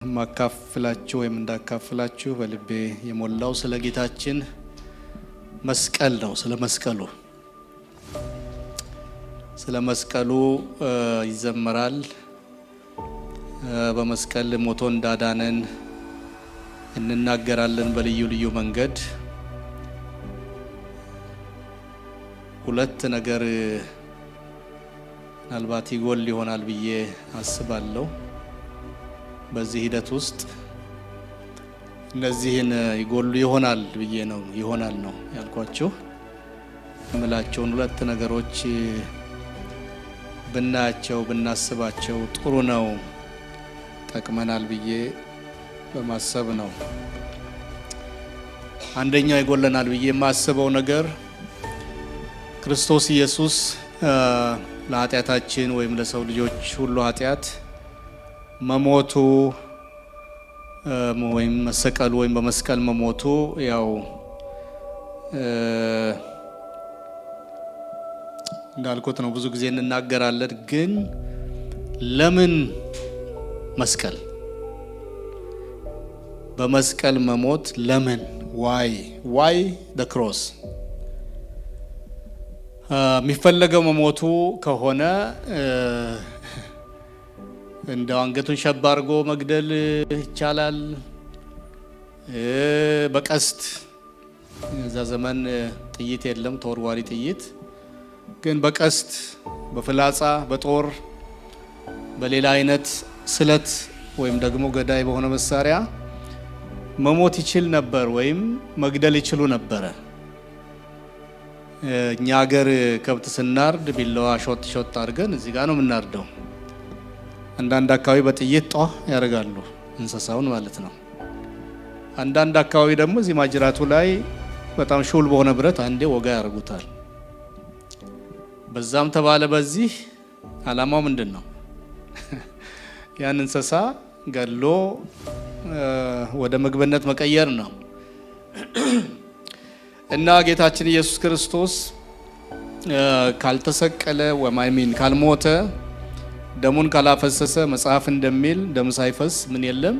ማካፍላችሁ ወይም እንዳካፍላችሁ በልቤ የሞላው ስለ ጌታችን መስቀል ነው። ስለ መስቀሉ ይዘመራል። በመስቀል ሞቶ እንዳዳነን እንናገራለን በልዩ ልዩ መንገድ። ሁለት ነገር ምናልባት ይጎል ይሆናል ብዬ አስባለሁ። በዚህ ሂደት ውስጥ እነዚህን ይጎሉ ይሆናል ብዬ ነው ያልኳችሁ። የምላቸውን ሁለት ነገሮች ብናያቸው ብናስባቸው ጥሩ ነው፣ ጠቅመናል ብዬ በማሰብ ነው። አንደኛው ይጎለናል ብዬ የማስበው ነገር ክርስቶስ ኢየሱስ ለኃጢአታችን ወይም ለሰው ልጆች ሁሉ ኃጢአት መሞቱ ወይም መሰቀሉ ወይም በመስቀል መሞቱ ያው እንዳልኩት ነው። ብዙ ጊዜ እንናገራለን፣ ግን ለምን መስቀል? በመስቀል መሞት ለምን? ዋይ the cross? የሚፈለገው መሞቱ ከሆነ እንደው አንገቱን ሸባ አድርጎ መግደል ይቻላል። በቀስት እዛ ዘመን ጥይት የለም፣ ተወርዋሪ ጥይት። ግን በቀስት በፍላጻ በጦር በሌላ አይነት ስለት ወይም ደግሞ ገዳይ በሆነ መሳሪያ መሞት ይችል ነበር፣ ወይም መግደል ይችሉ ነበረ። እኛ ሀገር ከብት ስናርድ ቢላዋ ሾጥ አድርገን እዚህ ጋር ነው የምናርደው። አንዳንድ አካባቢ በጥይት ጧ ያደርጋሉ እንስሳውን ማለት ነው። አንዳንድ አካባቢ ደግሞ እዚህ ማጅራቱ ላይ በጣም ሹል በሆነ ብረት አንዴ ወጋ ያደርጉታል። በዛም ተባለ በዚህ አላማው ምንድን ነው? ያን እንስሳ ገሎ ወደ ምግብነት መቀየር ነው። እና ጌታችን ኢየሱስ ክርስቶስ ካልተሰቀለ ካልሞተ ደሙን ካላፈሰሰ መጽሐፍ እንደሚል ደም ሳይፈስ ምን የለም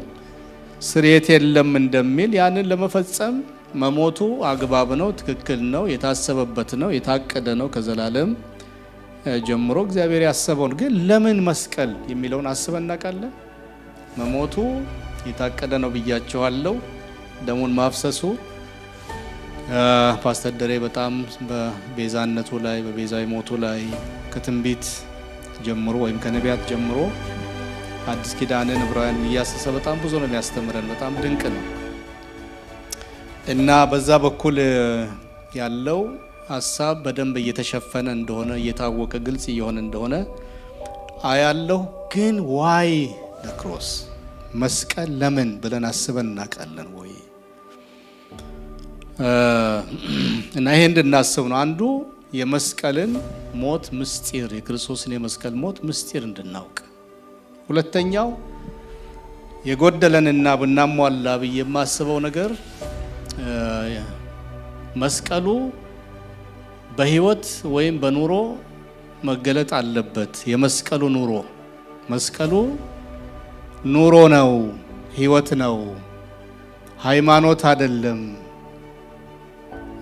ስርየት የለም እንደሚል ያንን ለመፈጸም መሞቱ አግባብ ነው፣ ትክክል ነው፣ የታሰበበት ነው፣ የታቀደ ነው። ከዘላለም ጀምሮ እግዚአብሔር ያሰበው ነው። ግን ለምን መስቀል የሚለውን አስበን እናውቃለን? መሞቱ የታቀደ ነው ብያቸዋለሁ። ደሙን ማፍሰሱ ፓስተር ደሬ በጣም በቤዛነቱ ላይ በቤዛዊ ሞቱ ላይ ከትንቢት ጀምሮ ወይም ከነቢያት ጀምሮ አዲስ ኪዳንን ዕብራውያን እያሰሰ በጣም ብዙ ነው የሚያስተምረን። በጣም ድንቅ ነው። እና በዛ በኩል ያለው ሀሳብ በደንብ እየተሸፈነ እንደሆነ እየታወቀ ግልጽ እየሆነ እንደሆነ አያለሁ። ግን ዋይ the cross? መስቀል ለምን ብለን አስበን እናውቃለን ወይ? እና ይሄ እንድናስብ ነው አንዱ የመስቀልን ሞት ምስጢር፣ የክርስቶስን የመስቀል ሞት ምስጢር እንድናውቅ። ሁለተኛው የጎደለንና ብናሟላ ብዬ የማስበው ነገር መስቀሉ በህይወት ወይም በኑሮ መገለጥ አለበት። የመስቀሉ መስቀሉ ኑሮ ነው፣ ህይወት ነው፣ ሃይማኖት አይደለም።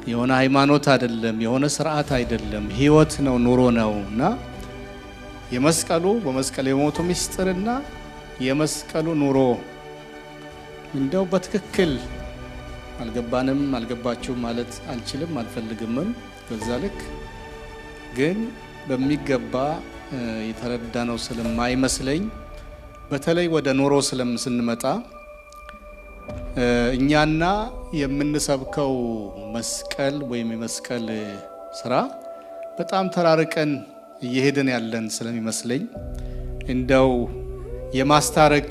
የሆነ ሃይማኖት አይደለም፣ የሆነ ስርዓት አይደለም፣ ህይወት ነው፣ ኑሮ ነው። እና የመስቀሉ በመስቀል የሞቱ ምስጢርና የመስቀሉ ኑሮ እንደው በትክክል አልገባንም አልገባችሁም ማለት አልችልም አልፈልግምም። በዛ ልክ ግን በሚገባ የተረዳነው ስለማይመስለኝ በተለይ ወደ ኑሮ ስንመጣ እኛና የምንሰብከው መስቀል ወይም የመስቀል ስራ በጣም ተራርቀን እየሄድን ያለን ስለሚመስለኝ እንደው የማስታረቅ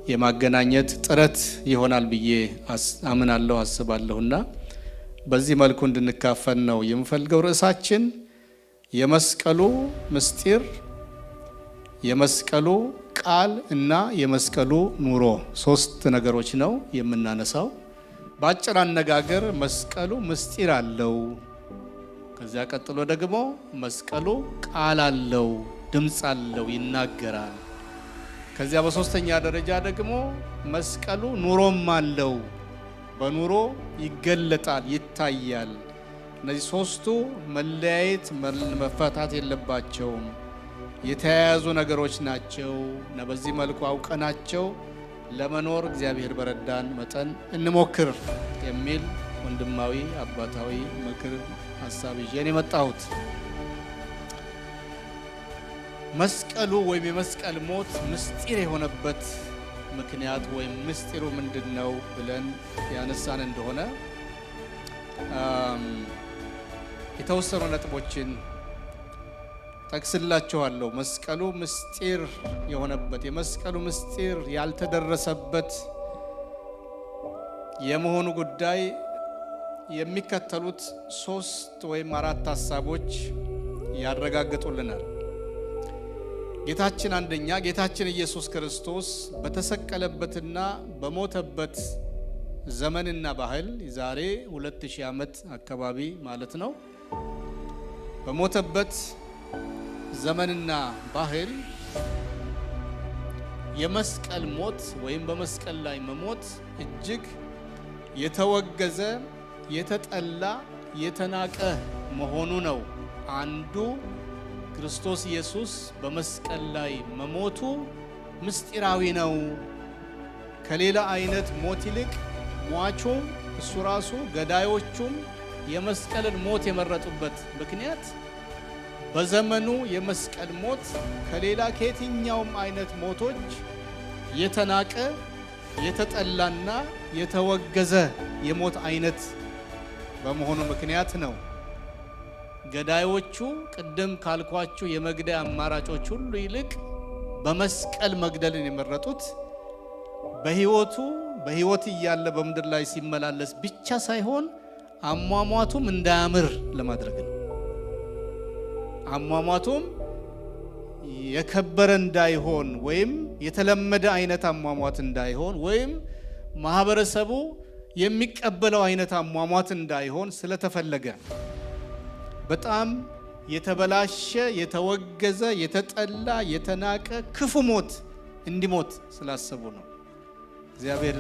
የማገናኘት ጥረት ይሆናል ብዬ አምናለሁ አስባለሁና በዚህ መልኩ እንድንካፈል ነው የምፈልገው። ርዕሳችን የመስቀሉ ምስጢር፣ የመስቀሉ ቃል እና የመስቀሉ ኑሮ፣ ሶስት ነገሮች ነው የምናነሳው። በአጭር አነጋገር መስቀሉ ምስጢር አለው፣ ከዚያ ቀጥሎ ደግሞ መስቀሉ ቃል አለው፣ ድምጽ አለው ይናገራል። ከዚያ በሶስተኛ ደረጃ ደግሞ መስቀሉ ኑሮም አለው፣ በኑሮ ይገለጣል፣ ይታያል። እነዚህ ሶስቱ መለያየት መፈታት የለባቸውም፣ የተያያዙ ነገሮች ናቸው እና በዚህ መልኩ አውቀናቸው ለመኖር እግዚአብሔር በረዳን መጠን እንሞክር የሚል ወንድማዊ አባታዊ ምክር ሐሳብ ይዤ ነው የመጣሁት። መስቀሉ ወይም የመስቀል ሞት ምስጢር የሆነበት ምክንያት ወይም ምስጢሩ ምንድነው ብለን ያነሳን እንደሆነ የተወሰኑ ነጥቦችን ጠቅስላችኋለሁ። መስቀሉ ምስጢር የሆነበት የመስቀሉ ምስጢር ያልተደረሰበት የመሆኑ ጉዳይ የሚከተሉት 3 ወይም 4 ሐሳቦች ያረጋግጡልናል። ጌታችን አንደኛ ጌታችን ኢየሱስ ክርስቶስ በተሰቀለበትና በሞተበት ዘመንና ባህል ዛሬ 2000 ዓመት አካባቢ ማለት ነው። በሞተበት ዘመንና ባህል የመስቀል ሞት ወይም በመስቀል ላይ መሞት እጅግ የተወገዘ፣ የተጠላ፣ የተናቀ መሆኑ ነው። አንዱ ክርስቶስ ኢየሱስ በመስቀል ላይ መሞቱ ምስጢራዊ ነው። ከሌላ አይነት ሞት ይልቅ ሟቹም እሱ ራሱ ገዳዮቹም የመስቀልን ሞት የመረጡበት ምክንያት በዘመኑ የመስቀል ሞት ከሌላ ከየትኛውም አይነት ሞቶች የተናቀ፣ የተጠላና የተወገዘ የሞት አይነት በመሆኑ ምክንያት ነው። ገዳዮቹ ቅድም ካልኳችሁ የመግደያ አማራጮች ሁሉ ይልቅ በመስቀል መግደልን የመረጡት በሕይወት እያለ በምድር ላይ ሲመላለስ ብቻ ሳይሆን አሟሟቱም እንዳያምር ለማድረግ ነው። አሟሟቱም የከበረ እንዳይሆን ወይም የተለመደ አይነት አሟሟት እንዳይሆን ወይም ማህበረሰቡ የሚቀበለው አይነት አሟሟት እንዳይሆን ስለተፈለገ በጣም የተበላሸ፣ የተወገዘ፣ የተጠላ፣ የተናቀ ክፉ ሞት እንዲሞት ስላሰቡ ነው። እግዚአብሔር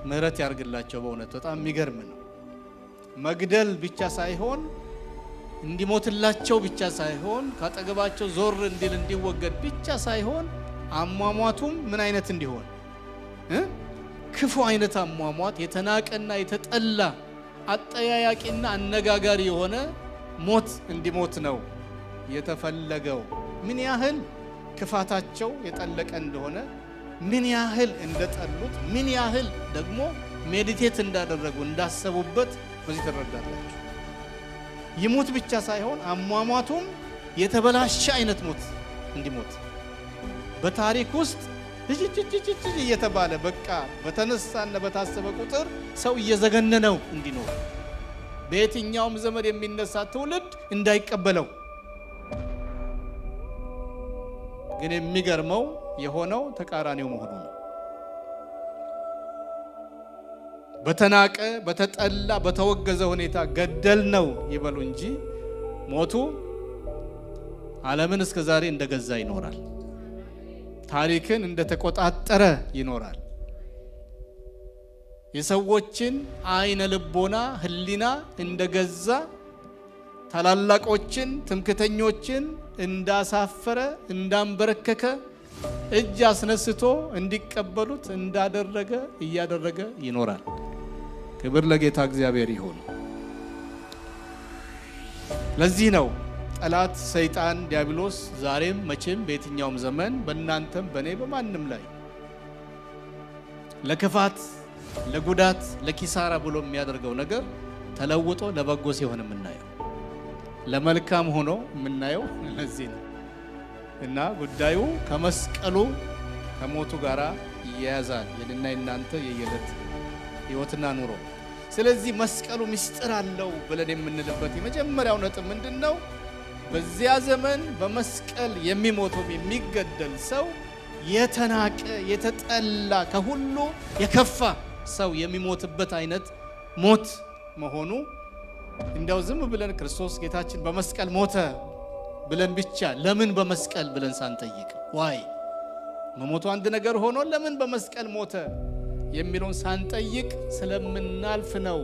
ምሕረት ያርግላቸው። በእውነት በጣም የሚገርም ነው። መግደል ብቻ ሳይሆን እንዲሞትላቸው ብቻ ሳይሆን ካጠገባቸው ዞር እንዲል እንዲወገድ ብቻ ሳይሆን አሟሟቱም ምን አይነት እንዲሆን ክፉ አይነት አሟሟት፣ የተናቀና የተጠላ አጠያያቂና አነጋጋሪ የሆነ ሞት እንዲሞት ነው የተፈለገው። ምን ያህል ክፋታቸው የጠለቀ እንደሆነ፣ ምን ያህል እንደጠሉት፣ ምን ያህል ደግሞ ሜዲቴት እንዳደረጉ እንዳሰቡበት በዚህ ትረዳላችሁ። ይሞት ብቻ ሳይሆን አሟሟቱም የተበላሸ አይነት ሞት እንዲሞት በታሪክ ውስጥ እጅ እየተባለ በቃ በተነሳና በታሰበ ቁጥር ሰው እየዘገነነው እንዲኖር በየትኛውም ዘመን የሚነሳ ትውልድ እንዳይቀበለው። ግን የሚገርመው የሆነው ተቃራኒው መሆኑ ነው። በተናቀ፣ በተጠላ፣ በተወገዘ ሁኔታ ገደል ነው ይበሉ እንጂ ሞቱ ዓለምን እስከ ዛሬ እንደገዛ ይኖራል። ታሪክን እንደተቆጣጠረ ይኖራል። የሰዎችን አይነ ልቦና ህሊና እንደገዛ፣ ታላላቆችን ትምክተኞችን እንዳሳፈረ፣ እንዳንበረከከ፣ እጅ አስነስቶ እንዲቀበሉት እንዳደረገ እያደረገ ይኖራል። ክብር ለጌታ እግዚአብሔር ይሁን። ለዚህ ነው ጠላት ሰይጣን ዲያብሎስ ዛሬም መቼም በየትኛውም ዘመን በእናንተም በእኔ በማንም ላይ ለክፋት፣ ለጉዳት፣ ለኪሳራ ብሎ የሚያደርገው ነገር ተለውጦ ለበጎ ሲሆን የምናየው፣ ለመልካም ሆኖ የምናየው ለዚህ ነው እና ጉዳዩ ከመስቀሉ ከሞቱ ጋራ ይያያዛል። የኔና የናንተ የየዕለት ሕይወትና ኑሮ። ስለዚህ መስቀሉ ምስጢር አለው ብለን የምንልበት የመጀመሪያው ነጥብ ምንድነው? በዚያ ዘመን በመስቀል የሚሞተው የሚገደል ሰው የተናቀ፣ የተጠላ፣ ከሁሉ የከፋ ሰው የሚሞትበት አይነት ሞት መሆኑ እንዲያው ዝም ብለን ክርስቶስ ጌታችን በመስቀል ሞተ ብለን ብቻ ለምን በመስቀል ብለን ሳንጠይቅ ዋይ መሞቱ አንድ ነገር ሆኖ ለምን በመስቀል ሞተ የሚለውን ሳንጠይቅ ስለምናልፍ ነው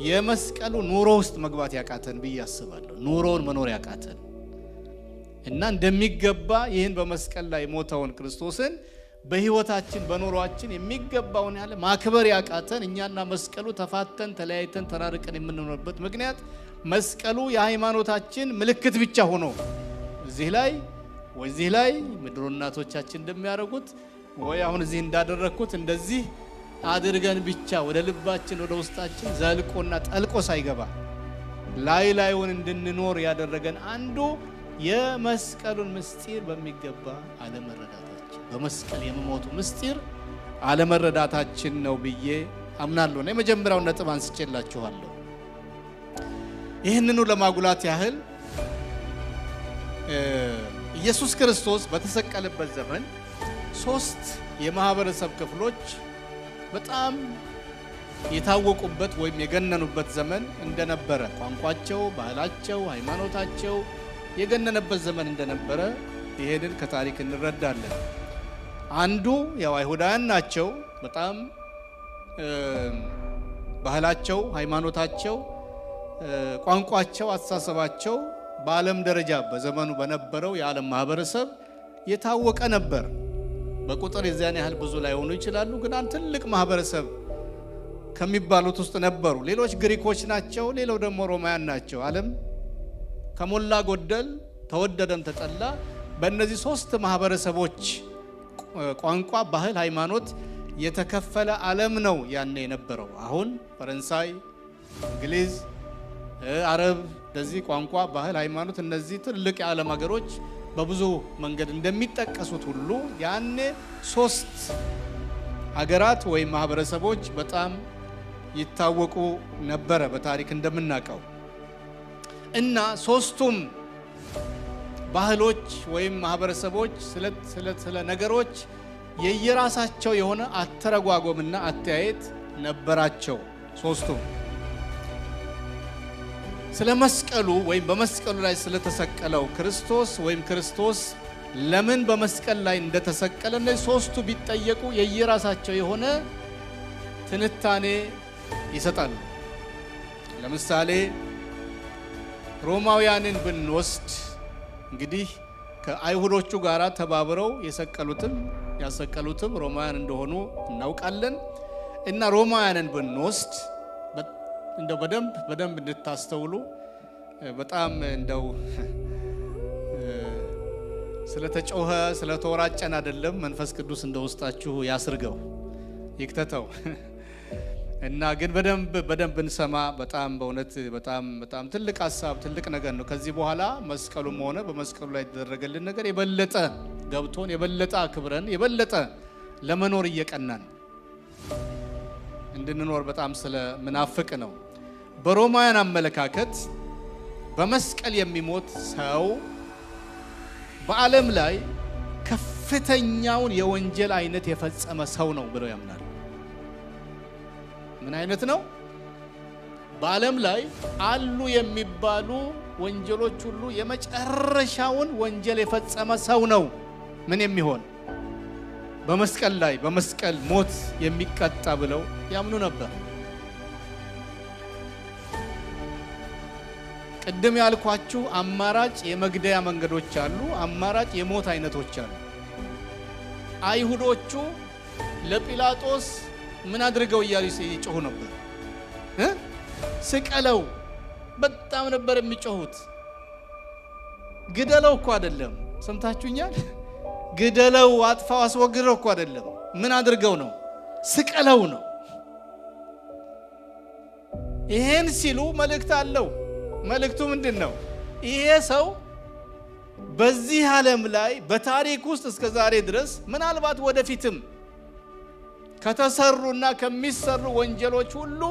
የመስቀሉ ኑሮ ውስጥ መግባት ያቃተን ብዬ አስባለሁ። ኑሮውን መኖር ያቃተን እና እንደሚገባ ይህን በመስቀል ላይ ሞተውን ክርስቶስን በህይወታችን በኑሮአችን የሚገባውን ያለ ማክበር ያቃተን እኛና መስቀሉ ተፋተን ተለያይተን ተራርቀን የምንኖርበት ምክንያት መስቀሉ የሃይማኖታችን ምልክት ብቻ ሆኖ እዚህ ላይ ምድር እናቶቻችን እንደሚያደርጉት ወይ አሁን እዚህ እንዳደረኩት እንደዚህ አድርገን ብቻ ወደ ልባችን ወደ ውስጣችን ዘልቆና ጠልቆ ሳይገባ ላዩን እንድንኖር ያደረገን አንዱ የመስቀሉን ምስጢር በሚገባ አለመረዳታችን በመስቀል የመሞቱ ምስጢር አለመረዳታችን ነው ብዬ አምናለሁ። እና የመጀመሪያውን ነጥብ አንስቼላችኋለሁ። ይህንኑ ለማጉላት ያህል ኢየሱስ ክርስቶስ በተሰቀለበት ዘመን 3 የማህበረሰብ ክፍሎች በጣም የታወቁበት ወይም የገነኑበት ዘመን እንደነበረ ቋንቋቸው፣ ባህላቸው፣ ሃይማኖታቸው የገነነበት ዘመን እንደነበረ ይሄንን ከታሪክ እንረዳለን። አንዱ ያው አይሁዳውያን ናቸው። በጣም ባህላቸው፣ ሃይማኖታቸው፣ ቋንቋቸው፣ አስተሳሰባቸው በዓለም ደረጃ በዘመኑ በነበረው የዓለም ማህበረሰብ የታወቀ ነበር። በቁጥር የዚያን ያህል ብዙ ላይሆኑ ይችላሉ፣ ግን አንድ ትልቅ ማህበረሰብ ከሚባሉት ውስጥ ነበሩ። ሌሎች ግሪኮች ናቸው፣ ሌላው ደግሞ ሮማውያን ናቸው። ዓለም ከሞላ ጎደል ተወደደም ተጠላ በእነዚህ 3 ማህበረሰቦች ቋንቋ፣ ባህል፣ ሃይማኖት የተከፈለ ዓለም ነው ያኔ የነበረው። አሁን ፈረንሳይ፣ እንግሊዝ፣ አረብ እንደዚህ ቋንቋ፣ ባህል፣ ሃይማኖት እነዚህ ትልቅ የዓለም ሀገሮች በብዙ መንገድ እንደሚጠቀሱት ሁሉ ያኔ 3 ሀገራት ወይም ማህበረሰቦች በጣም ይታወቁ ነበረ በታሪክ እንደምናውቀው። እና 3ቱም ባህሎች ወይም ማህበረሰቦች ስለ ነገሮች የየራሳቸው የሆነ አተረጓጎምና አተያየት ነበራቸው። 3ቱም ስለ መስቀሉ ወይም በመስቀሉ ላይ ስለተሰቀለው ክርስቶስ ወይም ክርስቶስ ለምን በመስቀል ላይ እንደተሰቀለ እነዚህ 3ቱ ቢጠየቁ የየራሳቸው የሆነ ትንታኔ ይሰጣሉ። ለምሳሌ ሮማውያንን ብንወስድ እንግዲህ ከአይሁዶቹ ጋር ተባብረው የሰቀሉትም ያሰቀሉትም ሮማውያን እንደሆኑ እናውቃለን። እና ሮማውያንን ብንወስድ እንደው በደንብ እንድታስተውሉ በጣም እንደው ስለተጮኸ ስለተወራጨን አይደለም፣ መንፈስ ቅዱስ እንደውስጣችሁ ያስርገው ይክተተው እና ግን በደንብ እንሰማ። በጣም በእውነት በጣም ትልቅ ሀሳብ ትልቅ ነገር ነው። ከዚህ በኋላ መስቀሉም ሆነ በመስቀሉ ላይ የተደረገልን ነገር የበለጠ ገብቶን የበለጠ አክብረን የበለጠ ለመኖር እየቀናን እንድንኖር በጣም ስለምናፍቅ ነው። በሮማውያን አመለካከት በመስቀል የሚሞት ሰው በዓለም ላይ ከፍተኛውን የወንጀል አይነት የፈጸመ ሰው ነው ብለው ያምናሉ። ምን አይነት ነው? በዓለም ላይ አሉ የሚባሉ ወንጀሎች ሁሉ የመጨረሻውን ወንጀል የፈጸመ ሰው ነው ምን የሚሆን በመስቀል ላይ በመስቀል ሞት የሚቀጣ ብለው ያምኑ ነበር። ቅድም ያልኳችሁ አማራጭ የመግደያ መንገዶች አሉ፣ አማራጭ የሞት አይነቶች አሉ። አይሁዶቹ ለጲላጦስ ምን አድርገው እያሉ ይጮሁ ነበር? ስቀለው በጣም ነበር የሚጮሁት። ግደለው እኮ አይደለም፣ ሰምታችሁኛል? ግደለው፣ አጥፋው፣ አስወግደው እኮ አይደለም። ምን አድርገው ነው? ስቀለው ነው። ይሄን ሲሉ መልእክት አለው። መልእክቱ ምንድን ነው? ይሄ ሰው በዚህ ዓለም ላይ በታሪክ ውስጥ እስከ ዛሬ ድረስ ምናልባት ወደፊትም ከተሰሩና ከሚሰሩ ወንጀሎች ሁሉ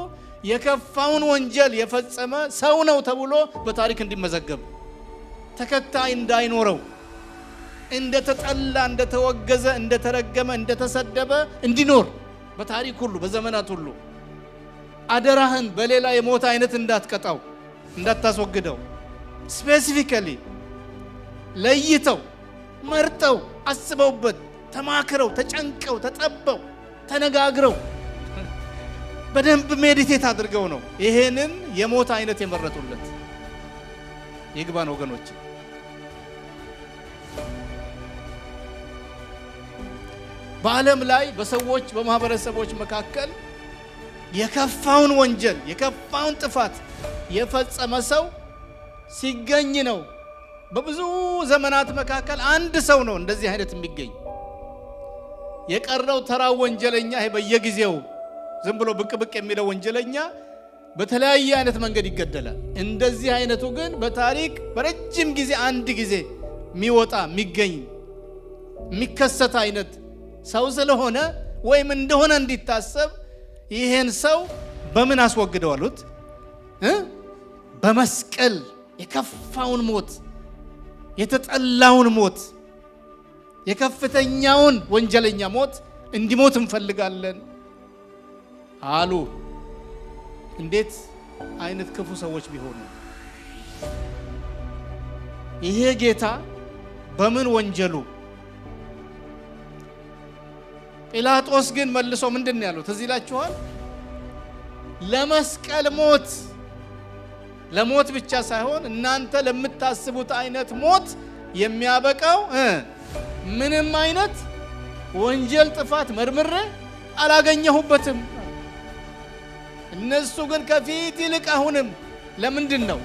የከፋውን ወንጀል የፈጸመ ሰው ነው ተብሎ በታሪክ እንዲመዘገብ፣ ተከታይ እንዳይኖረው፣ እንደተጠላ፣ እንደተወገዘ፣ እንደተረገመ፣ እንደተሰደበ እንዲኖር በታሪክ ሁሉ በዘመናት ሁሉ አደራህን በሌላ የሞት አይነት እንዳትቀጣው፣ እንዳታስወግደው፣ ስፔሲፊካሊ ለይተው መርጠው አስበውበት ተማክረው ተጨንቀው ተጠበው ተነጋግረው በደንብ ሜዲቴት አድርገው ነው ይሄንን የሞት አይነት የመረጡለት። ይግባን ወገኖች። በዓለም ላይ በሰዎች በማህበረሰቦች መካከል የከፋውን ወንጀል የከፋውን ጥፋት የፈጸመ ሰው ሲገኝ ነው። በብዙ ዘመናት መካከል አንድ ሰው ነው እንደዚህ አይነት የሚገኝ። የቀረው ተራ ወንጀለኛ ይሄ በየጊዜው ዝም ብሎ ብቅ ብቅ የሚለው ወንጀለኛ በተለያየ አይነት መንገድ ይገደላል። እንደዚህ አይነቱ ግን በታሪክ በረጅም ጊዜ አንድ ጊዜ የሚወጣ የሚገኝ የሚከሰት አይነት ሰው ስለሆነ ወይም እንደሆነ እንዲታሰብ ይሄን ሰው በምን አስወግደዋሉት? በመስቀል የከፋውን ሞት የተጠላውን ሞት የከፍተኛውን ወንጀለኛ ሞት እንዲሞት እንፈልጋለን አሉ። እንዴት አይነት ክፉ ሰዎች ቢሆኑ! ይሄ ጌታ በምን ወንጀሉ? ጲላጦስ ግን መልሶ ምንድን ነው ያለው? ትዝ ይላችኋል? ለመስቀል ሞት፣ ለሞት ብቻ ሳይሆን እናንተ ለምታስቡት አይነት ሞት የሚያበቃው ምንም አይነት ወንጀል ጥፋት መርምሬ አላገኘሁበትም። እነሱ ግን ከፊት ይልቅ አሁንም ለምንድን ነው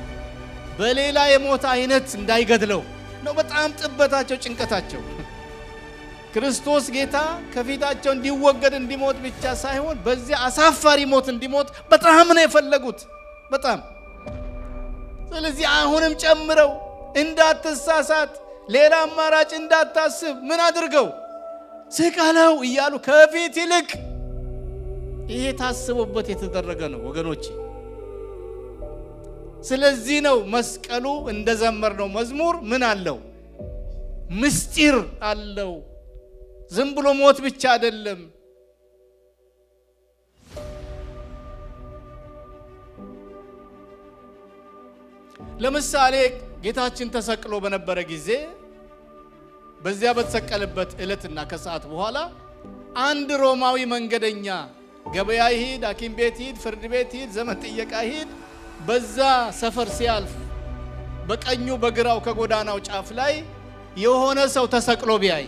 በሌላ የሞት አይነት እንዳይገድለው ነው በጣም ጥበታቸው፣ ጭንቀታቸው። ክርስቶስ ጌታ ከፊታቸው እንዲወገድ እንዲሞት ብቻ ሳይሆን በዚያ አሳፋሪ ሞት እንዲሞት በጣም ነው የፈለጉት፣ በጣም። ስለዚህ አሁንም ጨምረው እንዳትሳሳት፣ ሌላ አማራጭ እንዳታስብ ምን አድርገው ስቀለው እያሉ ከፊት ይልቅ ይሄ ታስቦበት የተደረገ ነው ወገኖች። ስለዚህ ነው መስቀሉ እንደዘመርነው መዝሙር ምን አለው? ምስጢር አለው። ዝም ብሎ ሞት ብቻ አይደለም። ለምሳሌ ጌታችን ተሰቅሎ በነበረ ጊዜ በዚያ በተሰቀለበት ዕለትና ከሰዓት በኋላ አንድ ሮማዊ መንገደኛ ገበያ ይሄድ፣ ሐኪም ቤት ይሄድ፣ ፍርድ ቤት ይሄድ፣ ዘመድ ጥየቃ ይሄድ፣ በዛ ሰፈር ሲያልፍ በቀኙ በግራው ከጎዳናው ጫፍ ላይ የሆነ ሰው ተሰቅሎ ቢያይ፣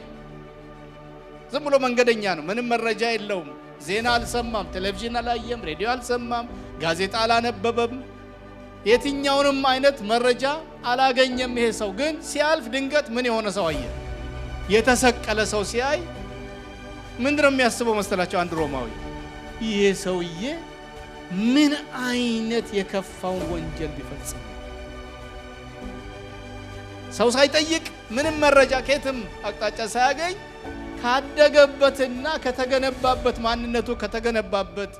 ዝም ብሎ መንገደኛ ነው፣ ምንም መረጃ የለውም፣ ዜና አልሰማም፣ ቴሌቪዥን አላየም፣ ሬዲዮ አልሰማም፣ ጋዜጣ አላነበበም፣ የትኛውንም አይነት መረጃ አላገኘም። ይሄ ሰው ግን ሲያልፍ ድንገት ምን የሆነ ሰው አየ? የተሰቀለ ሰው ሲያይ ምንድነው የሚያስበው መሰላቸው? አንድ ሮማዊ ይሄ ሰውዬ ምን አይነት የከፋውን ወንጀል ቢፈጽም፣ ሰው ሳይጠይቅ ምንም መረጃ ከየትም አቅጣጫ ሳያገኝ ካደገበትና ከተገነባበት ማንነቱ ከተገነባበት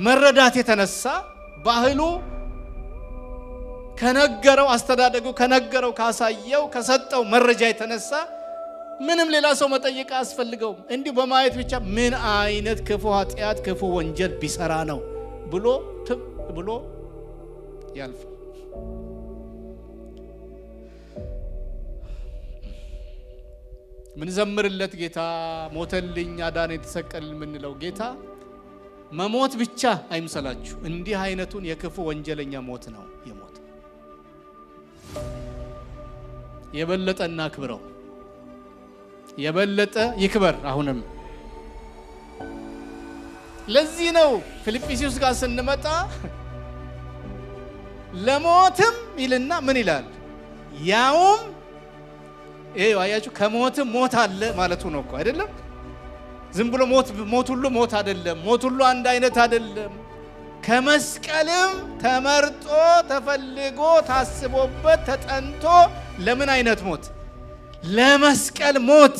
መረዳት የተነሳ ባህሉ ከነገረው አስተዳደጉ ከነገረው ካሳየው ከሰጠው መረጃ የተነሳ ምንም ሌላ ሰው መጠየቅ አያስፈልገውም። እንዲሁ በማየት ብቻ ምን አይነት ክፉ ኃጢአት ክፉ ወንጀል ቢሰራ ነው ብሎ ትብ ብሎ ያልፋል። ምን ዘምርለት ጌታ ሞተልኝ አዳነ የተሰቀልን የምንለው ጌታ መሞት ብቻ አይምሰላችሁ። እንዲህ አይነቱን የክፉ ወንጀለኛ ሞት ነው የሞት የበለጠ እናክብረው፣ የበለጠ ይክበር። አሁንም ለዚህ ነው ፊልጵስዩስ ጋር ስንመጣ ለሞትም ይልና ምን ይላል? ያውም አያችሁ ከሞትም ሞት አለ ማለቱ ነው እኮ አይደለም። ዝም ብሎ ሞት ሁሉ ሞት አይደለም። ሞት ሁሉ አንድ አይነት አይደለም። ከመስቀልም ተመርጦ ተፈልጎ ታስቦበት ተጠንቶ ለምን አይነት ሞት? ለመስቀል ሞት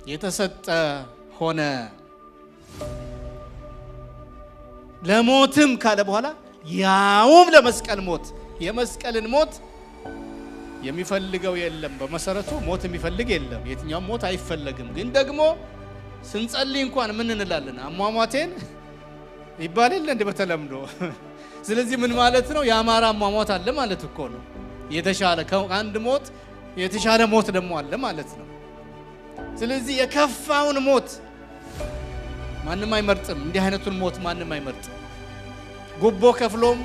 የተሰጠ ሆነ። ለሞትም ካለ በኋላ ያውም ለመስቀል ሞት። የመስቀልን ሞት የሚፈልገው የለም። በመሰረቱ ሞት የሚፈልግ የለም። የትኛውም ሞት አይፈለግም። ግን ደግሞ ስንጸልይ እንኳን ምን እንላለን? አሟሟቴን ይባል የለ እንደ በተለምዶ ስለዚህ ምን ማለት ነው? ያማራ ሟሟት አለ ማለት እኮ ነው። የተሻለ ከአንድ ሞት የተሻለ ሞት ደግሞ አለ ማለት ነው። ስለዚህ የከፋውን ሞት ማንም አይመርጥም። እንዲህ አይነቱን ሞት ማንም አይመርጥም። ጉቦ ከፍሎም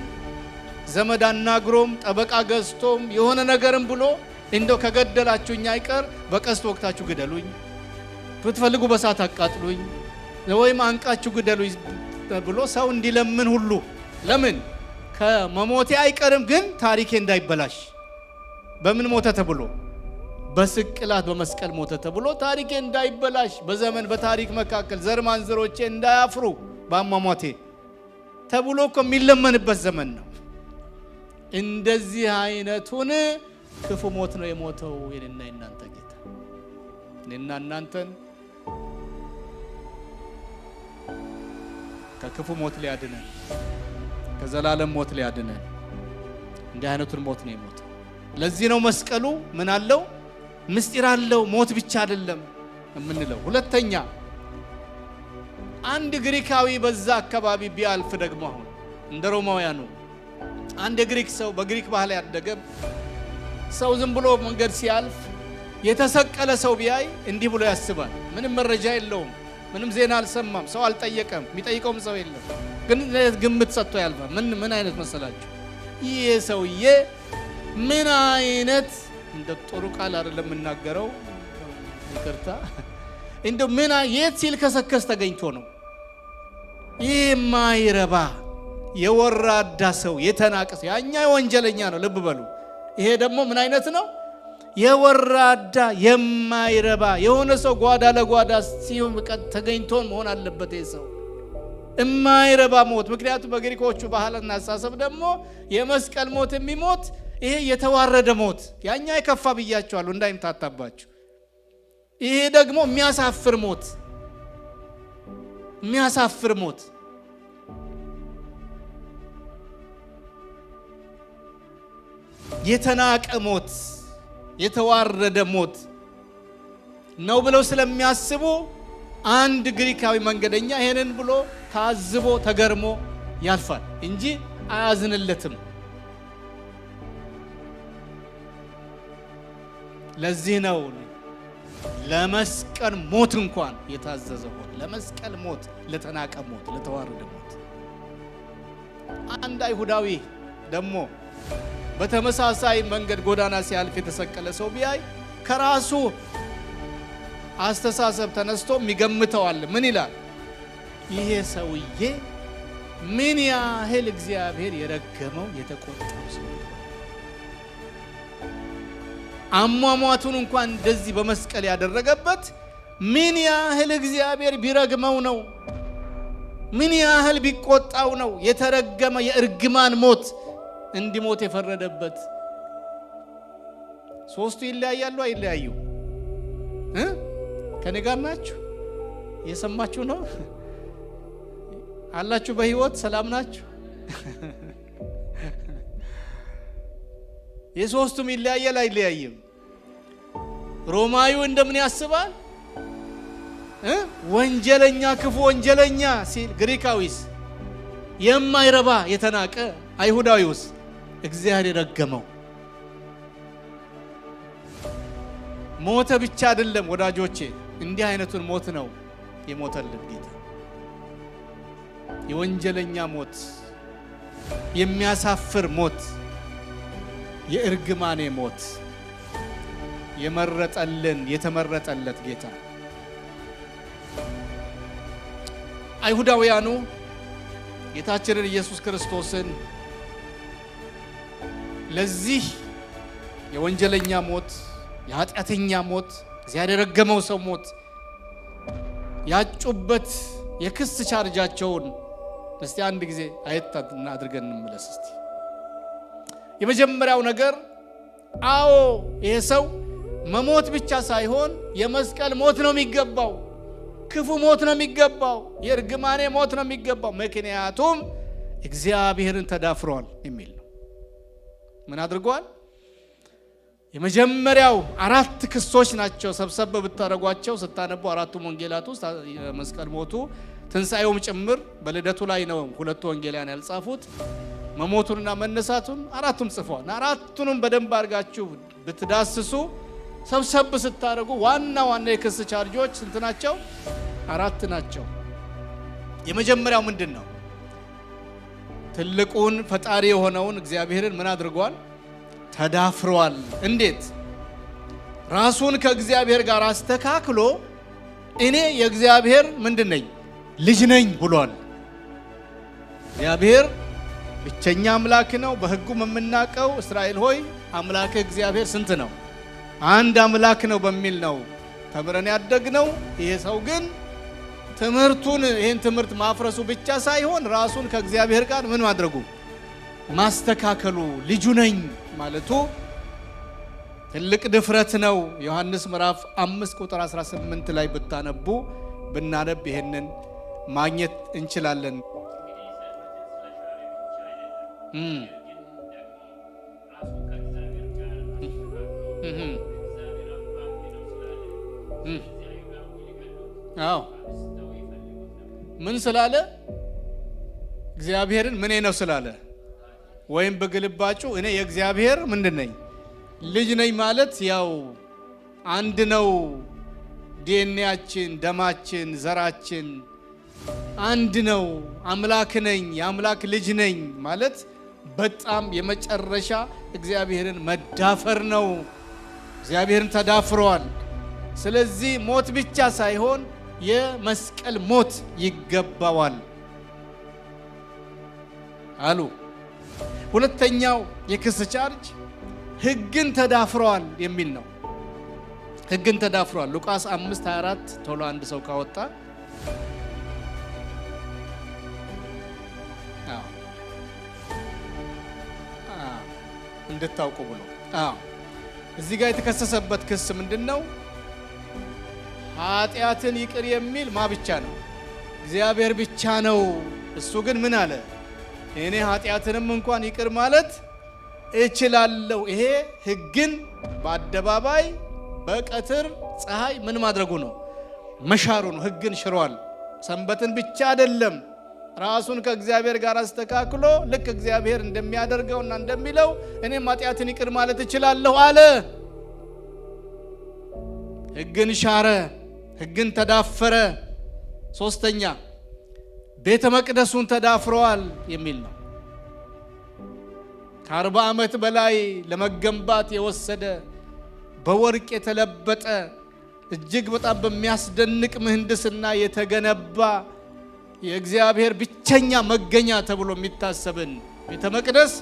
ዘመድ አናግሮም ጠበቃ ገዝቶም የሆነ ነገርም ብሎ እንደው ከገደላችሁኝ አይቀር በቀስት ወቅታችሁ ግደሉኝ፣ ብትፈልጉ በሳት አቃጥሉኝ ወይም አንቃችሁ ግደሉኝ ብሎ ሰው እንዲለምን ሁሉ ለምን ከመሞቴ አይቀርም ግን ታሪኬ እንዳይበላሽ በምን ሞተ ተብሎ በስቅላት በመስቀል ሞተ ተብሎ ታሪኬ እንዳይበላሽ በዘመን በታሪክ መካከል ዘር ማንዘሮቼ እንዳያፍሩ በአሟሟቴ ተብሎ እኮ የሚለመንበት ዘመን ነው። እንደዚህ አይነቱን ክፉ ሞት ነው የሞተው የኔና የናንተ ጌታ። እኔና እናንተን ከክፉ ሞት ሊያድነን ከዘላለም ሞት ሊያድነን እንዲህ አይነቱን ሞት ነው የሞተው። ለዚህ ነው መስቀሉ ምን አለው? ምስጢር አለው። ሞት ብቻ አይደለም የምንለው። ሁለተኛ አንድ ግሪካዊ በዛ አካባቢ ቢያልፍ ደግሞ አሁን እንደ ሮማውያኑ አንድ ግሪክ ሰው በግሪክ ባህል ያደገ ሰው ዝም ብሎ መንገድ ሲያልፍ የተሰቀለ ሰው ቢያይ እንዲህ ብሎ ያስባል። ምንም መረጃ የለውም፣ ምንም ዜና አልሰማም፣ ሰው አልጠየቀም፣ የሚጠይቀውም ሰው የለም። ግን ግምት ሰጥቶ ያልፋል። ምን አይነት መሰላችሁ? ይሄ ሰውዬ ምን አይነት እንደ ጥሩ ቃል አይደለም የምናገረው ይቅርታ፣ እንደ ምን የት ሲል ከሰከስ ተገኝቶ ነው። ይሄ ማይረባ የወራዳ ሰው የተናቀ ሰው ያኛ ወንጀለኛ ነው። ልብ በሉ። ይሄ ደግሞ ምን አይነት ነው? የወራዳ የማይረባ የሆነ ሰው ጓዳ ለጓዳ ሲሆን ተገኝቶ መሆን አለበት። ይሄ ሰው የማይረባ ሞት። ምክንያቱም በግሪኮቹ ባህልና አሳሰብ ደግሞ የመስቀል ሞት የሚሞት ይሄ የተዋረደ ሞት፣ ያኛ የከፋ ብያቸዋለሁ እንዳይምታታባችሁ። ይሄ ደግሞ የሚያሳፍር ሞት፣ የሚያሳፍር ሞት፣ የተናቀ ሞት፣ የተዋረደ ሞት ነው ብለው ስለሚያስቡ አንድ ግሪካዊ መንገደኛ ይሄንን ብሎ ታዝቦ ተገርሞ ያልፋል እንጂ አያዝንለትም። ለዚህ ነው ለመስቀል ሞት እንኳን የታዘዘ ሆነ። ለመስቀል ሞት፣ ለተናቀ ሞት፣ ለተዋረደ ሞት። አንድ አይሁዳዊ ደግሞ በተመሳሳይ መንገድ ጎዳና ሲያልፍ የተሰቀለ ሰው ቢያይ ከራሱ አስተሳሰብ ተነስቶ የሚገምተዋል። ምን ይላል? ይሄ ሰውዬ ምን ያህል እግዚአብሔር የረገመው የተቆጣው ሰው፣ አሟሟቱን እንኳን እንደዚህ በመስቀል ያደረገበት ምን ያህል እግዚአብሔር ቢረግመው ነው፣ ምን ያህል ቢቆጣው ነው የተረገመ የእርግማን ሞት እንዲሞት የፈረደበት። ሶስቱ ይለያያሉ አይለያዩ? ከኔ ጋር ናችሁ? እየሰማችሁ ነው አላችሁ? በህይወት ሰላም ናችሁ? የሶስቱም ይለያያል አይለያይም? ሮማዊው እንደምን ያስባል? ወንጀለኛ ክፉ ወንጀለኛ ሲል፣ ግሪካዊስ የማይረባ የተናቀ፣ አይሁዳዊውስ እግዚአብሔር የረገመው። ሞተ ብቻ አይደለም ወዳጆቼ፣ እንዲህ አይነቱን ሞት ነው የሞተልን ጌታ። የወንጀለኛ ሞት፣ የሚያሳፍር ሞት፣ የእርግማኔ ሞት የመረጠልን የተመረጠለት ጌታ። አይሁዳውያኑ ጌታችንን ኢየሱስ ክርስቶስን ለዚህ የወንጀለኛ ሞት፣ የኃጢአተኛ ሞት፣ እግዚአብሔር የረገመው ሰው ሞት ያጩበት የክስ ቻርጃቸውን እስቲ አንድ ጊዜ አየት አድርገን እንመለስ እስቲ። የመጀመሪያው ነገር አዎ ይሄ ሰው መሞት ብቻ ሳይሆን የመስቀል ሞት ነው የሚገባው፣ ክፉ ሞት ነው የሚገባው፣ የእርግማኔ ሞት ነው የሚገባው። ምክንያቱም እግዚአብሔርን ተዳፍሯል የሚል ነው። ምን አድርጓል? የመጀመሪያው 4 ክሶች ናቸው። ሰብሰብ ብታረጓቸው ስታነቡ አራቱም ወንጌላት ውስጥ መስቀል ሞቱ ትንሣኤውም ጭምር በልደቱ ላይ ነው ሁለቱ ወንጌላውያን ያልጻፉት። መሞቱንና መነሳቱን አራቱም ጽፏል። አራቱንም በደንብ አድርጋችሁ ብትዳስሱ ሰብሰብ ስታደርጉ ዋና የክስ ቻርጆች ስንት ናቸው? 4 ናቸው። የመጀመሪያው ምንድነው? ትልቁን ፈጣሪ የሆነውን እግዚአብሔርን ምን አድርጓል? ተዳፍሯል። እንዴት? ራሱን ከእግዚአብሔር ጋር አስተካክሎ እኔ የእግዚአብሔር ምንድነኝ? ልጅ ነኝ ብሏል። እግዚአብሔር ብቸኛ አምላክ ነው። በሕጉም የምናውቀው እስራኤል ሆይ አምላክህ እግዚአብሔር ስንት ነው? አንድ አምላክ ነው በሚል ነው ተምረን ያደግነው። ይሄ ሰው ግን ይህን ትምህርት ማፍረሱ ብቻ ሳይሆን ራሱን ከእግዚአብሔር ጋር ምን ማድረጉ? ማስተካከሉ፣ ልጁ ነኝ ማለቱ ትልቅ ድፍረት ነው። ዮሐንስ ምዕራፍ 5 ቁጥር 18 ላይ ብናነብ ይሄንን ማግኘት እንችላለን። ምን ስላለ? እግዚአብሔርን ምን ነው ስላለ፣ ወይም በግልባጩ እኔ የእግዚአብሔር ምንድነኝ? ልጅ ነኝ ማለት ያው አንድ ነው። ዲኤንኤያችን፣ ደማችን፣ ዘራችን አንድ ነው። አምላክ ነኝ፣ የአምላክ ልጅ ነኝ ማለት በጣም የመጨረሻ እግዚአብሔርን መዳፈር ነው። እግዚአብሔርን ተዳፍሯል። ስለዚህ ሞት ብቻ ሳይሆን የመስቀል ሞት ይገባዋል አሉ። ሁለተኛው የክስ ቻርጅ ሕግን ተዳፍሯል የሚል ነው። ሕግን ተዳፍሯል። ሉቃስ 5:24 ቶሎ አንድ ሰው ካወጣ እንድታውቁ ብሎ እዚህ ጋር የተከሰሰበት ክስ ምንድነው? ኃጢአትን ይቅር የሚል ብቻ ነው? እግዚአብሔር ብቻ ነው። እሱ ግን ምን አለ? እኔ ኃጢአትንም እንኳን ይቅር ማለት እችላለሁ። ይሄ ሕግን በአደባባይ በቀትር ፀሐይ ምን ማድረጉ ነው? መሻሩ ነው። ሕግን ሽሯል። ሰንበትን ብቻ አይደለም፣ ራሱን ከእግዚአብሔር ጋር አስተካክሎ ልክ እግዚአብሔር እንደሚያደርገውና እንደሚለው እኔም ኃጢአትን ይቅር ማለት እችላለሁ አለ። ሕግን ሻረ፣ ሕግን ተዳፈረ። ሶስተኛ ቤተ መቅደሱን ተዳፍረዋል የሚል ነው። ከ40 ዓመት በላይ ለመገንባት የወሰደ በወርቅ የተለበጠ እጅግ በጣም በሚያስደንቅ ምህንድስና የተገነባ የእግዚአብሔር ብቸኛ መገኛ ተብሎ የሚታሰብን ቤተ መቅደስ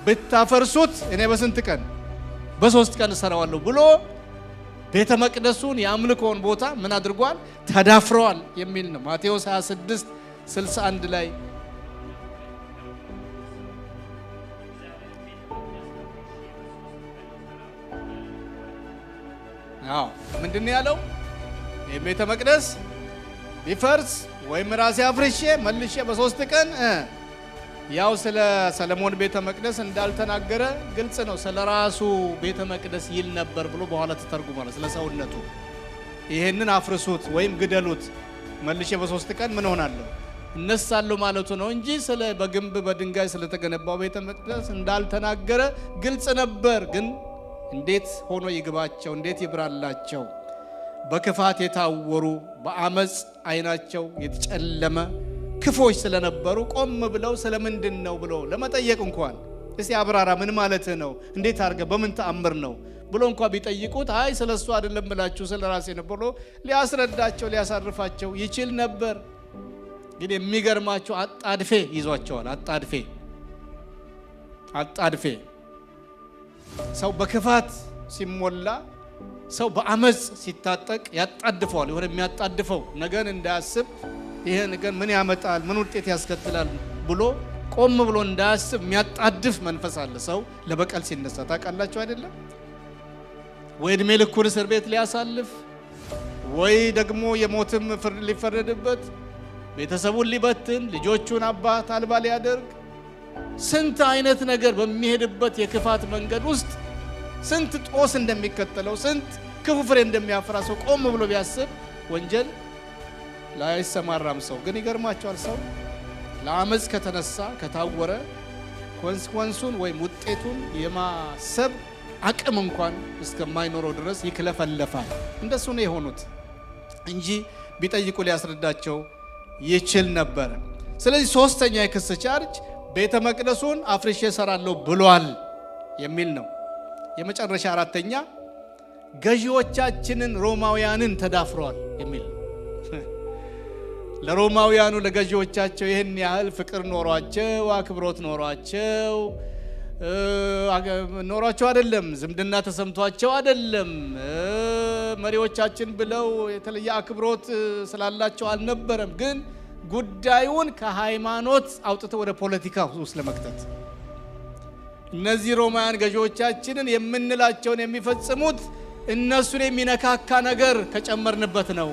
ብታፈርሱት እኔ በስንት ቀን? በ3 ቀን እሰራዋለሁ ብሎ ቤተ መቅደሱን የአምልኮውን ቦታ ምን አድርጓል? ተዳፍረዋል የሚል ነው። ማቴዎስ 26:61 ላይ ምንድነው ያለው? የቤተ መቅደስ ቢፈርስ ወይም ራሴ አፍርሼ መልሼ በ3 ቀን ያው ስለ ሰለሞን ቤተ መቅደስ እንዳልተናገረ ግልጽ ነው። ስለ ራሱ ቤተ መቅደስ ይል ነበር ብሎ በኋላ ተተርጉሟል። ስለ ሰውነቱ ይሄንን አፍርሱት ወይም ግደሉት መልሼ በ3 ቀን ምን ሆናለሁ እነሳለሁ ማለቱ ነው እንጂ ስለ በግንብ በድንጋይ ስለተገነባው ቤተ መቅደስ እንዳልተናገረ ግልጽ ነበር። ግን እንዴት ሆኖ ይግባቸው? እንዴት ይብራላቸው? በክፋት የታወሩ በአመጽ አይናቸው የተጨለመ ክፎች ስለነበሩ ቆም ብለው ስለምንድን ነው ብሎ ለመጠየቅ እንኳን እስቲ አብራራ፣ ምን ማለት ነው? እንዴት አድርገ በምን ተአምር ነው ብሎ እንኳን ቢጠይቁት አይ ስለሱ አይደለም ብላችሁ ስለ ራሴ ነው ብሎ ሊያስረዳቸው ሊያሳርፋቸው ይችል ነበር። ግን የሚገርማቸው አጣድፌ ይዟቸዋል። አጣድፌ ሰው በክፋት ሲሞላ ሰው በአመጽ ሲታጠቅ ያጣድፈዋል። የሆነ የሚያጣድፈው ነገን እንዳያስብ ይሄ ነገር ምን ያመጣል ምን ውጤት ያስከትላል ብሎ ቆም ብሎ እንዳያስብ የሚያጣድፍ መንፈስ አለ። ሰው ለበቀል ሲነሳ ታውቃላችሁ አይደለም? ወይ እድሜ ልኩን እስር ቤት ሊያሳልፍ ወይ ደግሞ የሞትም ፍርድ ሊፈረድበት ቤተሰቡን ሊበትን ልጆቹን አባት አልባ ሊያደርግ ስንት አይነት ነገር በሚሄድበት የክፋት መንገድ ውስጥ ስንት ጦስ እንደሚከተለው ስንት ክፉ ፍሬ እንደሚያፈራ ሰው ቆም ብሎ ቢያስብ ወንጀል ላይሰማራም። ሰው ግን ይገርማቸዋል። ሰው ለአመጽ ከተነሳ ከታወረ ኮንስኮንሱን ወይም ውጤቱን የማሰብ አቅም እንኳን እስከማይኖረው ድረስ ይክለፈለፋል። እንደሱ ነው የሆኑት እንጂ ቢጠይቁ ሊያስረዳቸው ይችል ነበር። ስለዚህ ሶስተኛ የክስ ቻርጅ ቤተ መቅደሱን አፍርሼ እሰራለሁ ብሏል የሚል ነው። የመጨረሻ አራተኛ ገዢዎቻችንን ሮማውያንን ተዳፍሯል የሚል ነው። ለሮማውያኑ ለገዢዎቻቸው ይህን ያህል ፍቅር ኖሯቸው አክብሮት ኖሯቸው አይደለም፣ ዝምድና ተሰምቷቸው አይደለም፣ መሪዎቻችን ብለው የተለየ አክብሮት ስላላቸው አልነበረም። ግን ጉዳዩን ከሃይማኖት አውጥተው ወደ ፖለቲካ ውስጥ ለመክተት እነዚህ ሮማውያን ገዢዎቻችንን የምንላቸውን የሚፈጽሙት እነሱን የሚነካካ ነገር ከጨመርንበት ነው።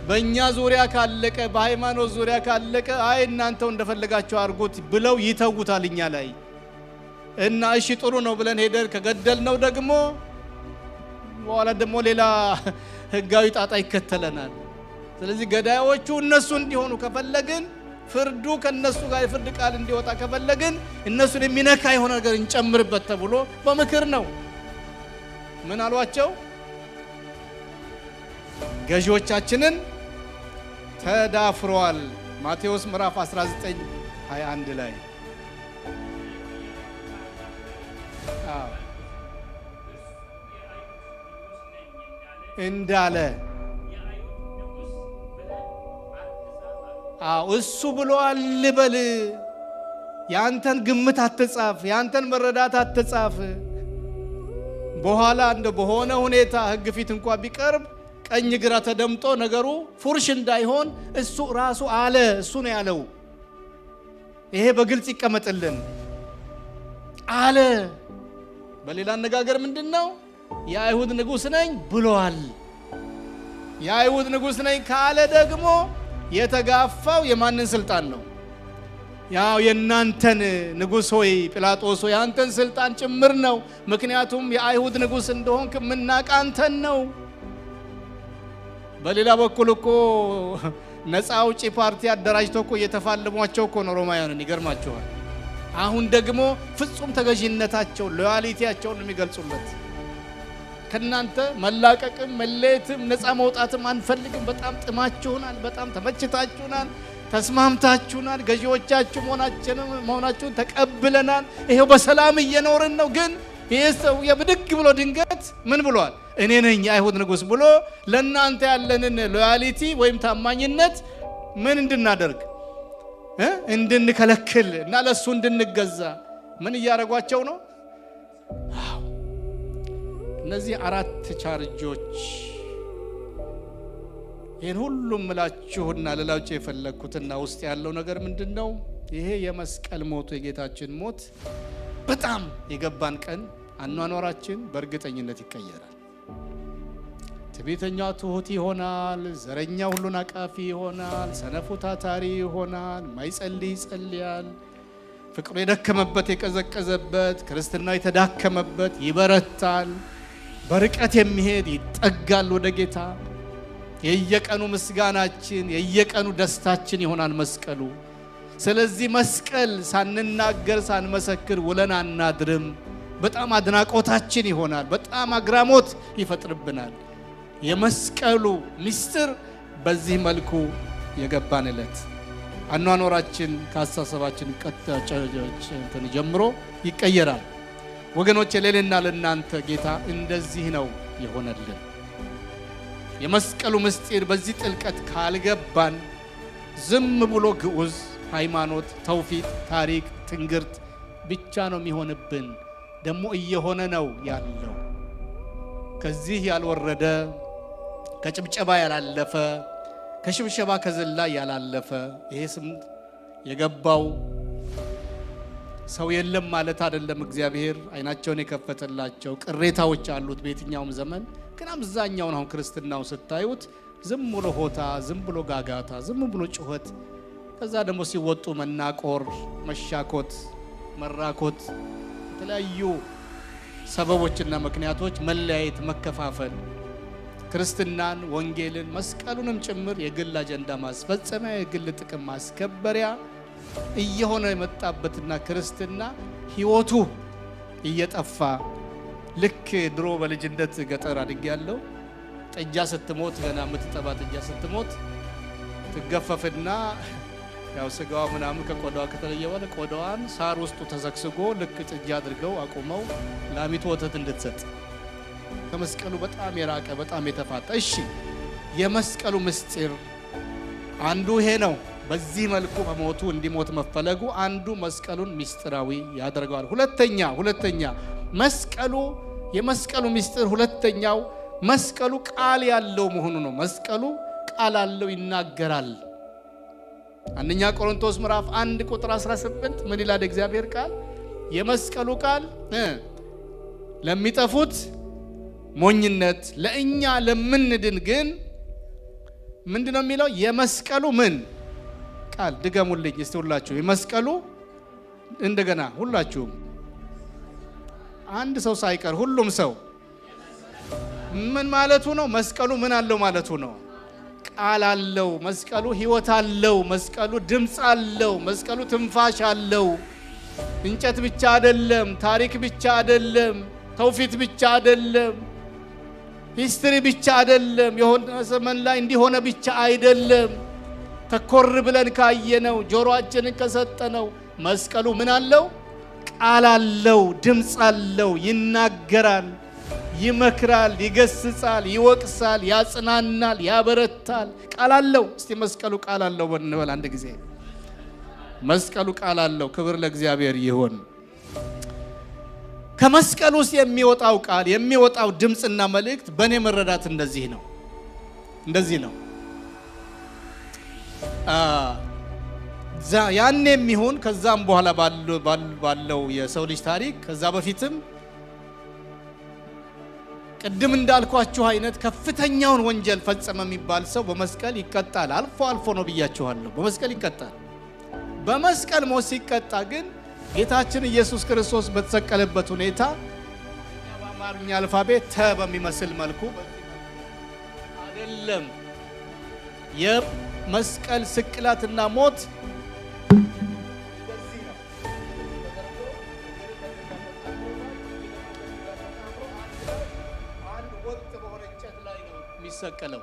በእኛ ዙሪያ ካለቀ፣ በሃይማኖት ዙሪያ ካለቀ አይ እናንተው እንደፈለጋቸው አድርጉት ብለው ይተውታል እኛ ላይ እና እሺ ጥሩ ነው ብለን ሄደን ከገደልነው ደግሞ በኋላ ደግሞ ሌላ ህጋዊ ጣጣ ይከተለናል። ስለዚህ ገዳዮቹ እነሱ እንዲሆኑ ከፈለግን፣ ፍርዱ ከነሱ ጋር የፍርድ ቃል እንዲወጣ ከፈለግን እነሱን የሚነካ የሆነ ነገር እንጨምርበት ተብሎ በምክር ነው። ምን አሏቸው? ገዢዎቻችንን ተዳፍሯል። ማቴዎስ ምዕራፍ 19:21 ላይ እንዳለ እሱ ብሏል ልበል። ያንተን ግምት አትጻፍ፣ ያንተን መረዳት አትጻፍ። በኋላ እንደ በሆነ ሁኔታ ህግ ፊት እንኳን ቢቀርብ ቀኝ ግራ ተደምጦ ነገሩ ፉርሽ እንዳይሆን እሱ ራሱ አለ። እሱ ነው ያለው። ይሄ በግልጽ ይቀመጥልን አለ። በሌላ አነጋገር ምንድነው? የአይሁድ ንጉሥ ነኝ ብሏል። የአይሁድ ንጉሥ ነኝ ካለ ደግሞ የተጋፋው የማንን ስልጣን ነው? ያው የናንተን ንጉሥ ሆይ ጲላጦስ ሆይ አንተን ስልጣን ጭምር ነው። ምክንያቱም የአይሁድ ንጉሥ እንደሆንክ የምናውቅ አንተን ነው። በሌላ በኩል እኮ ነፃ አውጪ ፓርቲ አደራጅቶ እኮ እየተፋለሟቸው እኮ ነው ሮማውያንን። ይገርማቸዋል። አሁን ደግሞ ፍጹም ተገዥነታቸው ሎያሊቲያቸውን የሚገልጹለት ከናንተ መላቀቅም መለየትም ነፃ መውጣትም አንፈልግም። በጣም ጥማችሁናል፣ በጣም ተመችታችሁናል፣ ተስማምታችሁናል፣ ገዢዎቻችሁ መሆናችሁን ተቀብለናል፣ ይሄው በሰላም እየኖርን ነው። ግን ይህ ሰው የብድግ ብሎ ድንገት ምን ብሏል? እኔ ነኝ የአይሁድ ንጉሥ ብሎ ለእናንተ ያለንን ሎያሊቲ ወይም ታማኝነት ምን እንድናደርግ እንድንከለክል እና ለሱ እንድንገዛ ምን እያደረጓቸው ነው? እነዚህ አራት ቻርጆች ይህን ሁሉም ምላችሁና ልላችሁ የፈለግኩትና ውስጥ ያለው ነገር ምንድን ነው? ይሄ የመስቀል ሞቱ የጌታችን ሞት በጣም የገባን ቀን አኗኗራችን በእርግጠኝነት ይቀየራል። ትዕቢተኛው ትሁት ይሆናል። ዘረኛው ሁሉን አቃፊ ይሆናል። ሰነፉ ታታሪ ይሆናል። ማይጸልይ ይጸልያል። ፍቅሩ የደከመበት የቀዘቀዘበት፣ ክርስትናው የተዳከመበት ይበረታል። በርቀት የሚሄድ ይጠጋል ወደ ጌታ። የየቀኑ ምስጋናችን የየቀኑ ደስታችን ይሆናል መስቀሉ። ስለዚህ መስቀል ሳንናገር ሳንመሰክር ውለን አናድርም። በጣም አድናቆታችን ይሆናል። በጣም አግራሞት ይፈጥርብናል። የመስቀሉ ምስጢር በዚህ መልኩ የገባን ዕለት አኗኗራችን ከአስተሳሰባችን ጀምሮ ይቀየራል። ወገኖቼ ለእኔና ለእናንተ ጌታ እንደዚህ ነው የሆነልን። የመስቀሉ ምስጢር በዚህ ጥልቀት ካልገባን ዝም ብሎ ግዑዝ ሃይማኖት፣ ተውፊት፣ ታሪክ፣ ትንግርት ብቻ ነው የሚሆንብን። ደግሞ እየሆነ ነው ያለው። ከዚህ ያልወረደ፣ ከጭብጨባ ያላለፈ፣ ከሽብሸባ ከዘላ ያላለፈ ይሄ ስም የገባው ሰው የለም ማለት አይደለም። እግዚአብሔር አይናቸውን የከፈተላቸው ቅሬታዎች አሉት በየትኛውም ዘመን። ግን አብዛኛውን አሁን ክርስትናው ስታዩት ዝም ብሎ ሆታ፣ ዝም ብሎ ጋጋታ፣ ዝም ብሎ ጩኸት፣ ከዛ ደግሞ ሲወጡ መናቆር፣ መሻኮት፣ መራኮት፣ የተለያዩ ሰበቦችና ምክንያቶች መለያየት፣ መከፋፈል ክርስትናን፣ ወንጌልን፣ መስቀሉንም ጭምር የግል አጀንዳ ማስፈጸሚያ፣ የግል ጥቅም ማስከበሪያ እየሆነ የመጣበትና ክርስትና ህይወቱ እየጠፋ ልክ ድሮ በልጅነት ገጠር አድጌያለሁ። ጥጃ ስትሞት ገና የምትጠባ ጥጃ ስትሞት ትገፈፍና ያው ስጋዋ ምናምን ከቆዳዋ ከተለየ በኋላ ቆዳዋን ሳር ውስጡ ተሰግስጎ ልክ ጥጃ አድርገው አቁመው ላሚቱ ወተት እንድትሰጥ ከመስቀሉ በጣም የራቀ በጣም የተፋጠ። እሺ የመስቀሉ ምስጢር አንዱ ይሄ ነው። በዚህ መልኩ በሞቱ እንዲሞት መፈለጉ አንዱ መስቀሉን ምስጢራዊ ያደርገዋል። ሁለተኛ መስቀሉ የመስቀሉ ምስጢር ሁለተኛው መስቀሉ ቃል ያለው መሆኑ ነው። መስቀሉ ቃል አለው፣ ይናገራል። አንደኛ ቆሮንቶስ ምዕራፍ 1 ቁጥር 18 ምን ይላል እግዚአብሔር ቃል? የመስቀሉ ቃል ለሚጠፉት ሞኝነት፣ ለእኛ ለምንድን ግን ምንድነው የሚለው? የመስቀሉ ምን ቃል? ድገሙልኝ እስቲ ሁላችሁ። የመስቀሉ እንደገና ሁላችሁም አንድ ሰው ሳይቀር ሁሉም ሰው ምን ማለቱ ነው? መስቀሉ ምን አለው ማለቱ ነው? ቃል አለው። መስቀሉ ሕይወት አለው። መስቀሉ ድምፅ አለው። መስቀሉ ትንፋሽ አለው። እንጨት ብቻ አይደለም፣ ታሪክ ብቻ አይደለም፣ ተውፊት ብቻ አይደለም፣ ሂስትሪ ብቻ አይደለም፣ የሆነ ዘመን ላይ እንዲሆነ ብቻ አይደለም። ተኮር ብለን ካየነው ጆሮአችንን ከሰጠነው መስቀሉ ምን አለው? ቃል አለው፣ ድምፅ አለው፣ ይናገራል፣ ይመክራል፣ ይገስጻል፣ ይወቅሳል፣ ያጽናናል፣ ያበረታል። ቃል አለው። እስቲ መስቀሉ ቃል አለው እንበል አንድ ጊዜ። መስቀሉ ቃል አለው። ክብር ለእግዚአብሔር ይሁን። ከመስቀሉ ውስጥ የሚወጣው ቃል የሚወጣው ድምፅና መልእክት በእኔ መረዳት እንደዚህ ነው። ያኔ የሚሆን ከዛም በኋላ ባለው የሰው ልጅ ታሪክ ከዛ በፊትም ቅድም እንዳልኳችሁ አይነት ከፍተኛውን ወንጀል ፈጸመ የሚባል ሰው በመስቀል ይቀጣል። አልፎ አልፎ ነው ብያችኋለሁ። በመስቀል ይቀጣል። በመስቀል ሞት ሲቀጣ ግን ጌታችን ኢየሱስ ክርስቶስ በተሰቀለበት ሁኔታ በአማርኛ አልፋቤት ተ በሚመስል መልኩ አይደለም። የመስቀል ስቅላትና ሞት እንደዚህ ነው። አንድ ወጥ በሆነ እንጨት ላይ ነው የሚሰቀለው።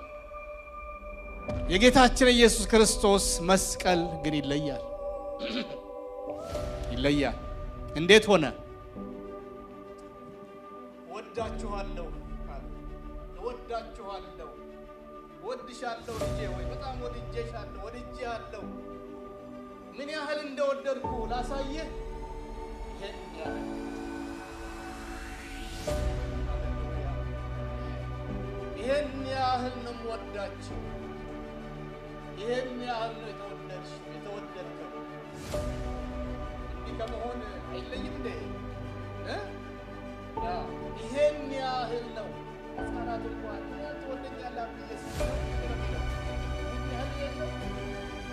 የጌታችን ኢየሱስ ክርስቶስ መስቀል ግን ይለያል። እንዴት ሆነ? ወዳችኋለሁ፣ ወድሻለሁ ልጄ ወይ በጣም ወድጄሻለሁ፣ ምን ያህል እንደወደድኩ ላሳየህ። ይሄን ያህል ነው ወዳችሁ፣ ይሄን ያህል ነው የተወደድከው። ከመሆን አይለይም እንዴ? ይሄን ያህል ነው። ሕፃናት እንኳን ትወደኛለህ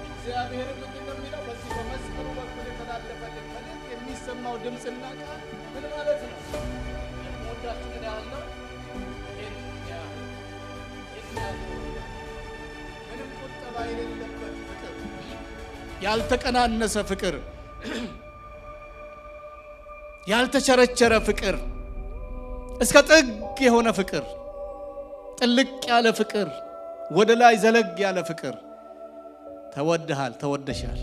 እግዚአብሔር ምንድን ነው የሚለው? በዚህ በመስቀሉ በኩል የተላለፈልን መልእክት የሚሰማው ድምፅና ቃል ምን ማለት ነው? የምወዳችሁ ምን ያህል ነው? ይሄን ያህል ምንም ቁጠባ የሌለበት ፍቅር፣ ያልተቀናነሰ ፍቅር፣ ያልተቸረቸረ ፍቅር፣ እስከ ጥግ የሆነ ፍቅር፣ ጥልቅ ያለ ፍቅር፣ ወደ ላይ ዘለግ ያለ ፍቅር። ተወደሃል፣ ተወደሻል፣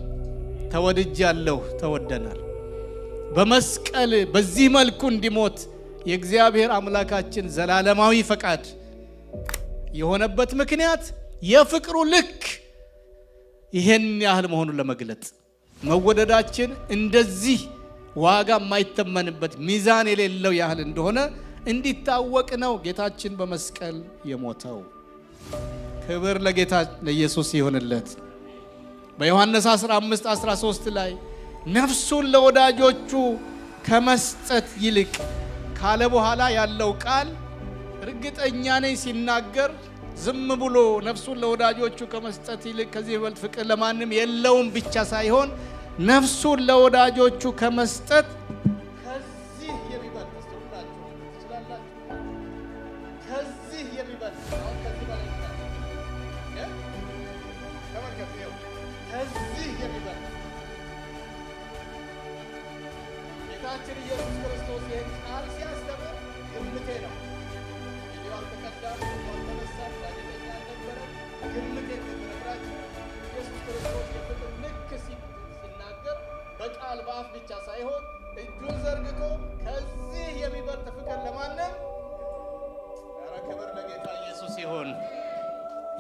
ተወድጃለሁ፣ ተወደናል። በመስቀል በዚህ መልኩ እንዲሞት የእግዚአብሔር አምላካችን ዘላለማዊ ፈቃድ የሆነበት ምክንያት የፍቅሩ ልክ ይሄን ያህል መሆኑን ለመግለጥ መወደዳችን እንደዚህ ዋጋ የማይተመንበት ሚዛን የሌለው ያህል እንደሆነ እንዲታወቅ ነው ጌታችን በመስቀል የሞተው። ክብር ለጌታ ለኢየሱስ ይሁንለት። በዮሐንስ 15:13 ላይ ነፍሱን ለወዳጆቹ ከመስጠት ይልቅ ካለ በኋላ ያለው ቃል እርግጠኛ ነኝ ሲናገር ዝም ብሎ ነፍሱን ለወዳጆቹ ከመስጠት ይልቅ ከዚህ ይበልጥ ፍቅር ለማንም የለውም ብቻ ሳይሆን ነፍሱን ለወዳጆቹ ከመስጠት ከዚህ የሚበልጥ ከዚህ የሚበልጥ ከዚህ የሚበልጥ ጌታችን ኢየሱስ ክርስቶስ ይህን ቃል ሲያስተምር ግምቴ ነው። ቪዲዮ አልተቀዳም፣ አልተነሳም፣ ጋዜጠኛ አልነበረም። ግምቴ ተነግራችሁ ኢየሱስ ክርስቶስ የፍቅር ልክ ሲናገር በቃል በአፍ ብቻ ሳይሆን እጁን ዘርግቶ ከዚህ የሚበልጥ ፍቅር ለማንም ኧረ ክብር ለጌታ ኢየሱስ ይሁን።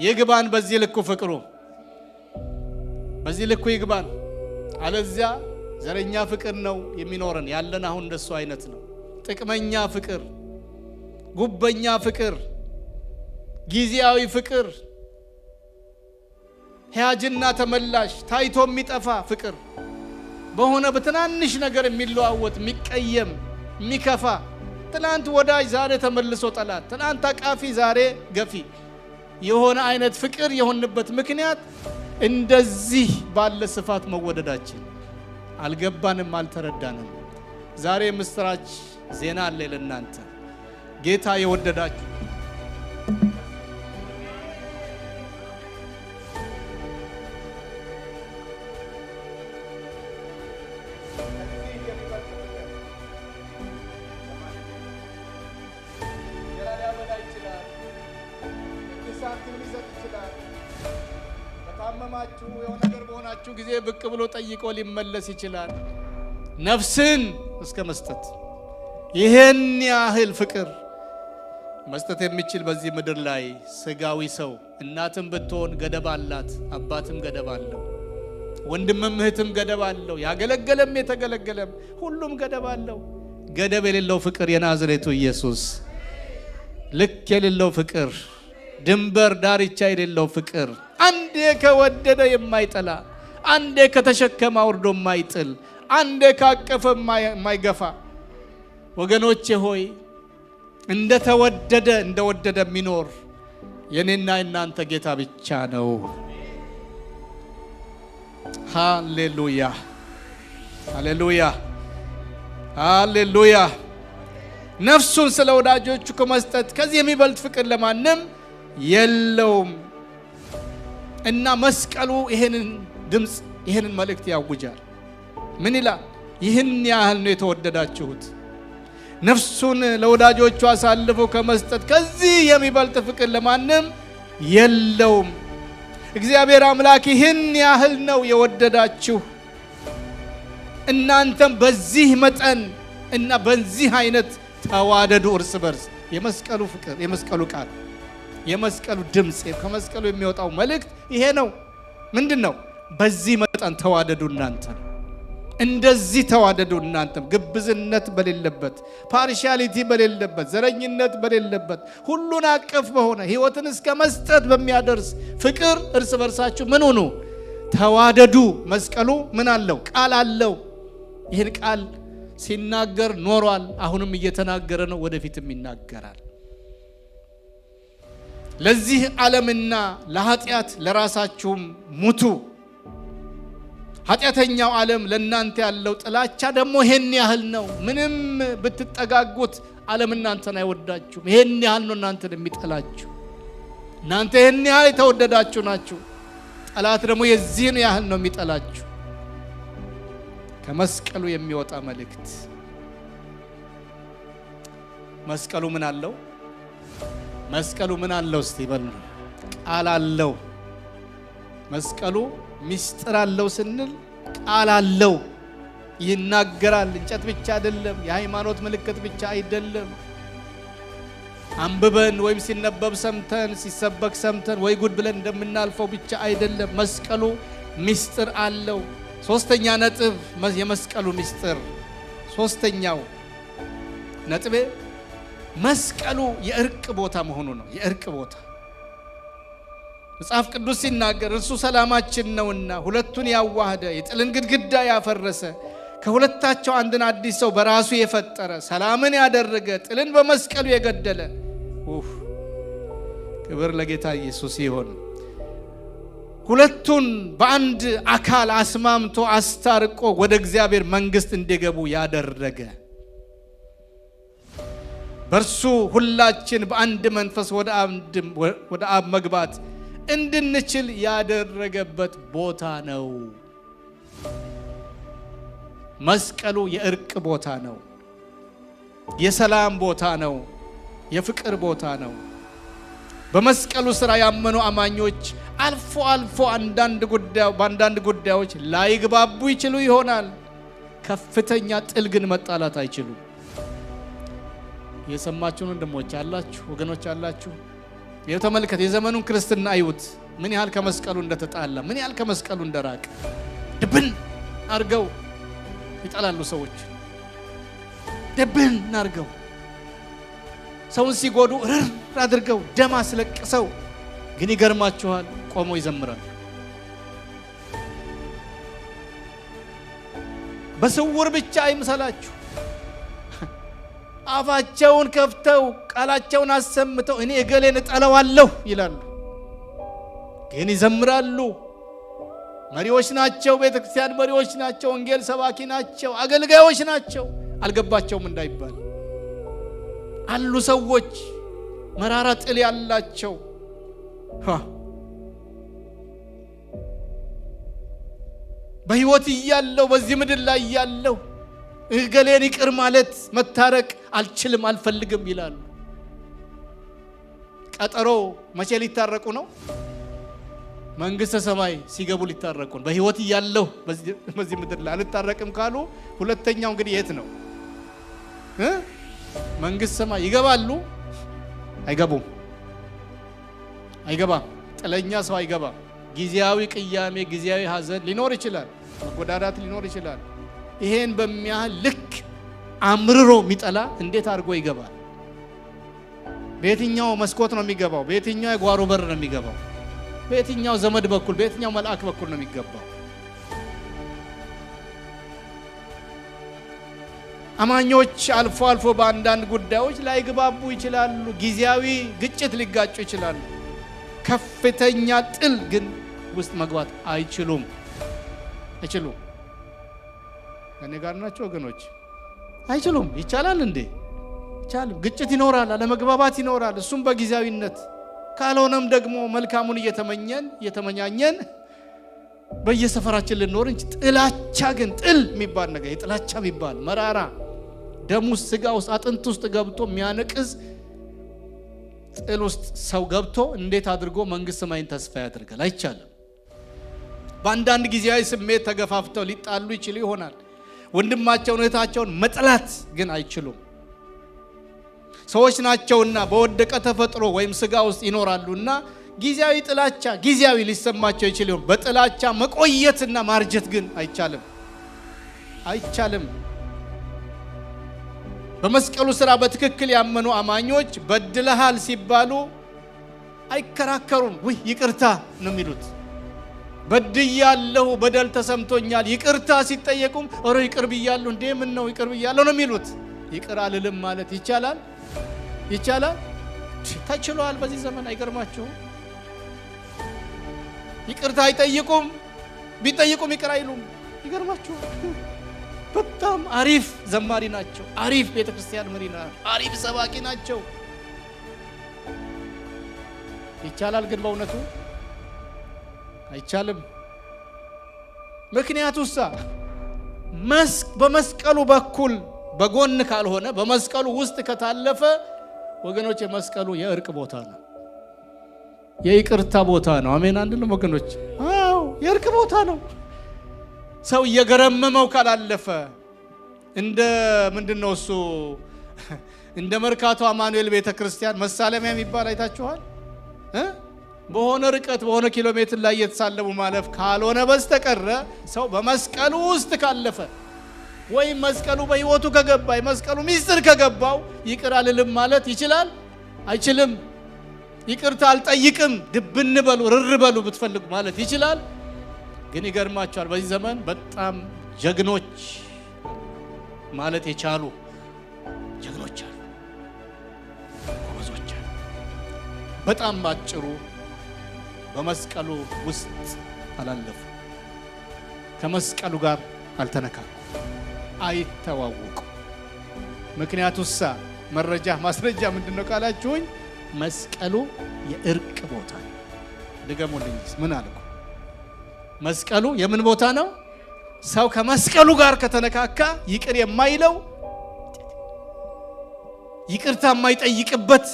ይግባን በዚህ ልኩ ፍቅሩ በዚህ ልኩ ይግባን። አለዚያ ዘረኛ ፍቅር ነው የሚኖረን ያለን። አሁን እንደሱ አይነት ነው። ጥቅመኛ ፍቅር፣ ጉበኛ ፍቅር፣ ጊዜያዊ ፍቅር፣ ሕያጅና ተመላሽ ታይቶ የሚጠፋ ፍቅር፣ በሆነ በትናንሽ ነገር የሚለዋወጥ የሚቀየም የሚከፋ፣ ትናንት ወዳጅ ዛሬ ተመልሶ ጠላት፣ ትናንት አቃፊ ዛሬ ገፊ የሆነ አይነት ፍቅር የሆንበት ምክንያት እንደዚህ ባለ ስፋት መወደዳችን አልገባንም፣ አልተረዳንም። ዛሬ ምስራች ዜና አለ ለእናንተ። ጌታ የወደዳችሁ ታመማችሁ የሆነ ነገር በሆናችሁ ጊዜ ብቅ ብሎ ጠይቆ ሊመለስ ይችላል። ነፍስን እስከ መስጠት ይሄን ያህል ፍቅር መስጠት የሚችል በዚህ ምድር ላይ ስጋዊ ሰው እናትም ብትሆን ገደብ አላት፣ አባትም ገደብ አለው፣ ወንድምም እህትም ገደብ አለው፣ ያገለገለም የተገለገለም ሁሉም ገደብ አለው። ገደብ የሌለው ፍቅር የናዝሬቱ ኢየሱስ፣ ልክ የሌለው ፍቅር፣ ድንበር ዳርቻ የሌለው ፍቅር፣ አንዴ ከወደደ የማይጠላ፣ አንዴ ከተሸከመ አውርዶ የማይጥል፣ አንዴ ካቀፈ የማይገፋ። ወገኖቼ ሆይ እንደወደደ የሚኖር የኔና የናንተ ጌታ ብቻ ነው። ሃሌሉያ ሃሌሉያ ሃሌሉያ። ነፍሱን ስለ ወዳጆቹ ከመስጠት ከዚህ የሚበልጥ ፍቅር ለማንም የለውም። እና መስቀሉ ይሄንን ድምፅ ይሄንን መልእክት ያውጃል። ምን ይላል? ይህን ያህል ነው የተወደዳችሁት። ነፍሱን ለወዳጆቹ አሳልፎ ከመስጠት ከዚህ የሚበልጥ ፍቅር ለማንም የለውም። እግዚአብሔር አምላክ ይህን ያህል ነው የወደዳችሁ። እናንተም በዚህ መጠን እና በዚህ አይነት ተዋደዱ እርስ በርስ። የመስቀሉ ፍቅር፣ የመስቀሉ ቃል፣ የመስቀሉ ድምፅ፣ ከመስቀሉ የሚወጣው መልእክት ይሄ ነው። ምንድን ነው? በዚህ መጠን ተዋደዱ እናንተ፣ እንደዚህ ተዋደዱ እናንተም። ግብዝነት በሌለበት፣ ፓርሻሊቲ በሌለበት፣ ዘረኝነት በሌለበት፣ ሁሉን አቀፍ በሆነ ሕይወትን እስከ መስጠት በሚያደርስ ፍቅር እርስ በርሳችሁ ምን ሁኑ? ተዋደዱ። መስቀሉ ምን አለው? ቃል አለው። ይህን ቃል ሲናገር ኖሯል። አሁንም እየተናገረ ነው፣ ወደፊትም ይናገራል። ለዚህ ዓለምና ለኃጢአት ለራሳችሁም ሙቱ። ኃጢአተኛው ዓለም ለእናንተ ያለው ጥላቻ ደግሞ ይሄን ያህል ነው። ምንም ብትጠጋጉት ዓለም እናንተን አይወዳችሁም። ይሄን ያህል ነው እናንተን የሚጠላችሁ። እናንተ ይሄን ያህል የተወደዳችሁ ናችሁ። ጠላት ደግሞ የዚህን ያህል ነው የሚጠላችሁ። ከመስቀሉ የሚወጣ መልእክት። መስቀሉ ምን አለው? መስቀሉ ምን አለው? እስቲ በሉ። ቃል አለው። መስቀሉ ሚስጥር አለው ስንል ቃል አለው። ይናገራል። እንጨት ብቻ አይደለም። የሃይማኖት ምልክት ብቻ አይደለም። አንብበን ወይም ሲነበብ ሰምተን ሲሰበክ ሰምተን ወይ ጉድ ብለን እንደምናልፈው ብቻ አይደለም። መስቀሉ ሚስጥር አለው። ሶስተኛ ነጥብ የመስቀሉ ሚስጥር። ሶስተኛው ነጥቤ መስቀሉ የእርቅ ቦታ መሆኑ ነው። የእርቅ ቦታ መጽሐፍ ቅዱስ ሲናገር እርሱ ሰላማችን ነውና ሁለቱን ያዋህደ የጥልን ግድግዳ ያፈረሰ ከሁለታቸው አንድን አዲስ ሰው በራሱ የፈጠረ ሰላምን ያደረገ ጥልን በመስቀሉ የገደለ። ክብር ለጌታ ኢየሱስ ይሁን። ሁለቱን በአንድ አካል አስማምቶ አስታርቆ ወደ እግዚአብሔር መንግሥት እንዲገቡ ያደረገ፣ በእርሱ ሁላችን በአንድ መንፈስ ወደ አብ መግባት እንድንችል ያደረገበት ቦታ ነው። መስቀሉ የእርቅ ቦታ ነው። የሰላም ቦታ ነው። የፍቅር ቦታ ነው። በመስቀሉ ስራ ያመኑ አማኞች አልፎ አልፎ በአንዳንድ ጉዳዮች ላይግባቡ ይችሉ ይሆናል። ከፍተኛ ጥል ግን መጣላት አይችሉም። የሰማችሁን ወንድሞች አላችሁ፣ ወገኖች አላችሁ። ይኸው ተመልከት፣ የዘመኑን ክርስትና አዩት። ምን ያህል ከመስቀሉ እንደተጣላ፣ ምን ያህል ከመስቀሉ እንደራቀ ድብን አርገው ይጠላሉ ሰዎች። ድብን አርገው ሰውን ሲጎዱ ርር አድርገው ደም አስለቅሰው፣ ግን ይገርማችኋል ቆመው ይዘምራል። በስውር ብቻ አይምሰላችሁ። አፋቸውን ከፍተው ቃላቸውን አሰምተው እኔ እገሌን እጠላዋለሁ ይላሉ፣ ግን ይዘምራሉ። መሪዎች ናቸው፣ ቤተክርስቲያን መሪዎች ናቸው፣ ወንጌል ሰባኪ ናቸው፣ አገልጋዮች ናቸው። አልገባቸውም እንዳይባል አሉ ሰዎች መራራ ጥል ያላቸው። በሕይወት እያለው በዚህ ምድር ላይ እያለው እገሌን ይቅር ማለት መታረቅ አልችልም አልፈልግም ይላሉ። ቀጠሮ መቼ ሊታረቁ ነው? መንግስተ ሰማይ ሲገቡ ሊታረቁ ነው። በሕይወት እያለው በዚህ ምድር ላይ አልታረቅም ካሉ ሁለተኛው እንግዲህ የት ነው? መንግስተ ሰማይ ይገባሉ? አይገቡም። አይገባም። ጥለኛ ሰው አይገባም። ጊዜያዊ ቅያሜ፣ ጊዜያዊ ሐዘን ሊኖር ይችላል፣ መጎዳዳት ሊኖር ይችላል። ይሄን በሚያህል ልክ አምርሮ የሚጠላ እንዴት አድርጎ ይገባል? በየትኛው መስኮት ነው የሚገባው? በየትኛው የጓሮ በር ነው የሚገባው? በየትኛው ዘመድ በኩል፣ በየትኛው መልአክ በኩል ነው የሚገባው? አማኞች አልፎ አልፎ በአንዳንድ ጉዳዮች ላይግባቡ ይችላሉ። ጊዜያዊ ግጭት ሊጋጩ ይችላሉ። ከፍተኛ ጥል ግን ውስጥ መግባት አይችሉም። ከኔ ጋር ናቸው ወገኖች? አይችሉም። ይቻላል እንዴ? ይቻላል። ግጭት ይኖራል፣ አለመግባባት ይኖራል። እሱም በጊዜያዊነት ካልሆነም ደግሞ መልካሙን እየተመኛኘን በየሰፈራችን ልንኖር እንጂ ጥላቻ ግን ጥል የሚባል ነገር የጥላቻ የሚባል መራራ ደም ውስጥ ስጋ ውስጥ አጥንት ውስጥ ገብቶ የሚያነቅዝ ጥል ውስጥ ሰው ገብቶ እንዴት አድርጎ መንግስት ሰማይን ተስፋ ያደርጋል? አይቻልም። በአንዳንድ ጊዜያዊ ስሜት ተገፋፍተው ሊጣሉ ይችሉ ይሆናል። ወንድማቸውን እህታቸውን መጥላት ግን አይችሉም። ሰዎች ናቸውና በወደቀ ተፈጥሮ ወይም ስጋ ውስጥ ይኖራሉና ጊዜያዊ ጥላቻ ጊዜያዊ ሊሰማቸው ይችል ይሆን። በጥላቻ መቆየትና ማርጀት ግን አይቻልም። በመስቀሉ ስራ በትክክል ያመኑ አማኞች በድለሃል ሲባሉ አይከራከሩም። ውይ ይቅርታ ነው የሚሉት። በድያለሁ፣ በደል ተሰምቶኛል፣ ይቅርታ ሲጠየቁም ኦሮ ይቅር ብያለሁ፣ እንዴ ምን ነው ይቅር ብያለሁ ነው የሚሉት። ይቅር አልልም ማለት ይቻላል? ተችሏል በዚህ ዘመን። አይገርማችሁም? ይቅርታ አይጠይቁም። ቢጠይቁም ይቅር አይሉም። ይገርማችኋል? በጣም አሪፍ ዘማሪ ናቸው፣ አሪፍ ቤተክርስቲያን መሪ ናቸው፣ አሪፍ ሰባኪ ናቸው። ይቻላል ግን በእውነቱ አይቻልም። ምክንያቱሳ በመስቀሉ በኩል በጎን ካልሆነ በመስቀሉ ውስጥ ከታለፈ ወገኖች የመስቀሉ የእርቅ ቦታ ነው፣ የይቅርታ ቦታ ነው። አሜን አንልም ወገኖች? አዎ የእርቅ ቦታ ነው። ሰው እየገረመመው ካላለፈ እንደ ምንድነው እሱ እንደ መርካቶ አማኑኤል ቤተክርስቲያን መሳለሚያ የሚባል አይታችኋል? በሆነ ርቀት በሆነ ኪሎ ሜትር ላይ እየተሳለሙ ማለፍ ካልሆነ በስተቀር ሰው በመስቀሉ ውስጥ ካለፈ ወይም መስቀሉ በሕይወቱ ከገባ መስቀሉ ሚስጥር ከገባው ይቅር አልልም ማለት ይችላል? አይችልም። ይቅርታ አልጠይቅም ድብን በሉ ርር በሉ ብትፈልጉ ማለት ይችላል? ግን ይገርማቸዋል። በዚህ ዘመን በጣም ጀግኖች ማለት የቻሉ ጀግኖች አሉ፣ ጎበዞች አሉ። በጣም ባጭሩ በመስቀሉ ውስጥ አላለፉ፣ ከመስቀሉ ጋር አልተነካኩ፣ አይተዋወቁ። ምክንያቱሳ ማስረጃ ምንድነው ካላችሁኝ፣ መስቀሉ የእርቅ ቦታ ነው። ድገሙልኝ። ምን አልኩ? መስቀሉ የምን ቦታ ነው? ሰው ከመስቀሉ ጋር ከተነካካ ይቅር የማይለው ይቅርታ የማይጠይቅበት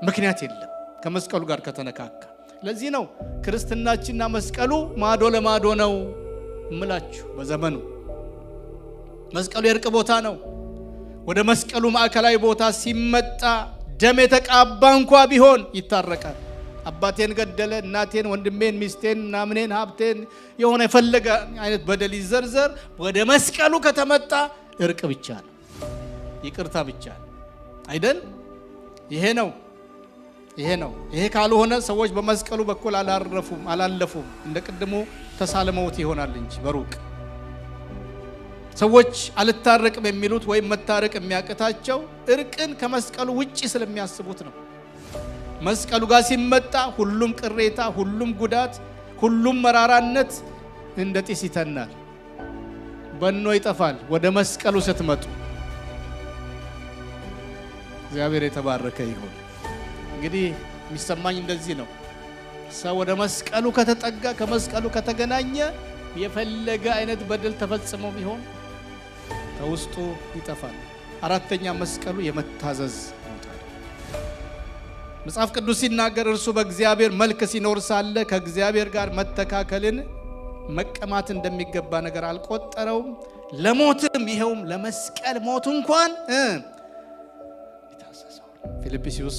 ምክንያት የለም ከመስቀሉ ጋር ከተነካካ። ለዚህ ነው ክርስትናችንና መስቀሉ ማዶ ለማዶ ነው እምላችሁ። በዘመኑ መስቀሉ የእርቅ ቦታ ነው። ወደ መስቀሉ ማዕከላዊ ቦታ ሲመጣ ደም የተቃባ እንኳ ቢሆን ይታረቃል። አባቴን ገደለ፣ እናቴን፣ ወንድሜን፣ ሚስቴን፣ ናምኔን፣ ሀብቴን የሆነ የፈለገ አይነት በደል ይዘርዘር፣ ወደ መስቀሉ ከተመጣ እርቅ ብቻ ነው፣ ይቅርታ ብቻ ነው አይደል? ይሄ ነው። ይሄ ካልሆነ ሰዎች በመስቀሉ በኩል አላለፉም። እንደ ቅድሙ ተሳልመውት ይሆናል እንጂ በሩቅ ሰዎች አልታረቅም የሚሉት ወይም መታረቅ የሚያቅታቸው እርቅን ከመስቀሉ ውጪ ስለሚያስቡት ነው። መስቀሉ ጋር ሲመጣ ሁሉም ቅሬታ፣ ሁሉም ጉዳት፣ ሁሉም መራራነት እንደ ጢስ ይተናል፣ በኖ ይጠፋል። ወደ መስቀሉ ስትመጡ እግዚአብሔር የተባረከ ይሁን። እንግዲህ የሚሰማኝ እንደዚህ ነው። ሰው ወደ መስቀሉ ከተጠጋ፣ ከመስቀሉ ከተገናኘ የፈለገ አይነት በደል ተፈጽሞ ቢሆን ከውስጡ ይጠፋል። አራተኛ መስቀሉ የመታዘዝ ቦታ ነው። መጽሐፍ ቅዱስ ሲናገር እርሱ በእግዚአብሔር መልክ ሲኖር ሳለ ከእግዚአብሔር ጋር መተካከልን መቀማት እንደሚገባ ነገር አልቆጠረውም፣ ለሞትም ይኸውም ለመስቀል ሞት እንኳን ይታዘዛል። ፊልጵስዩስ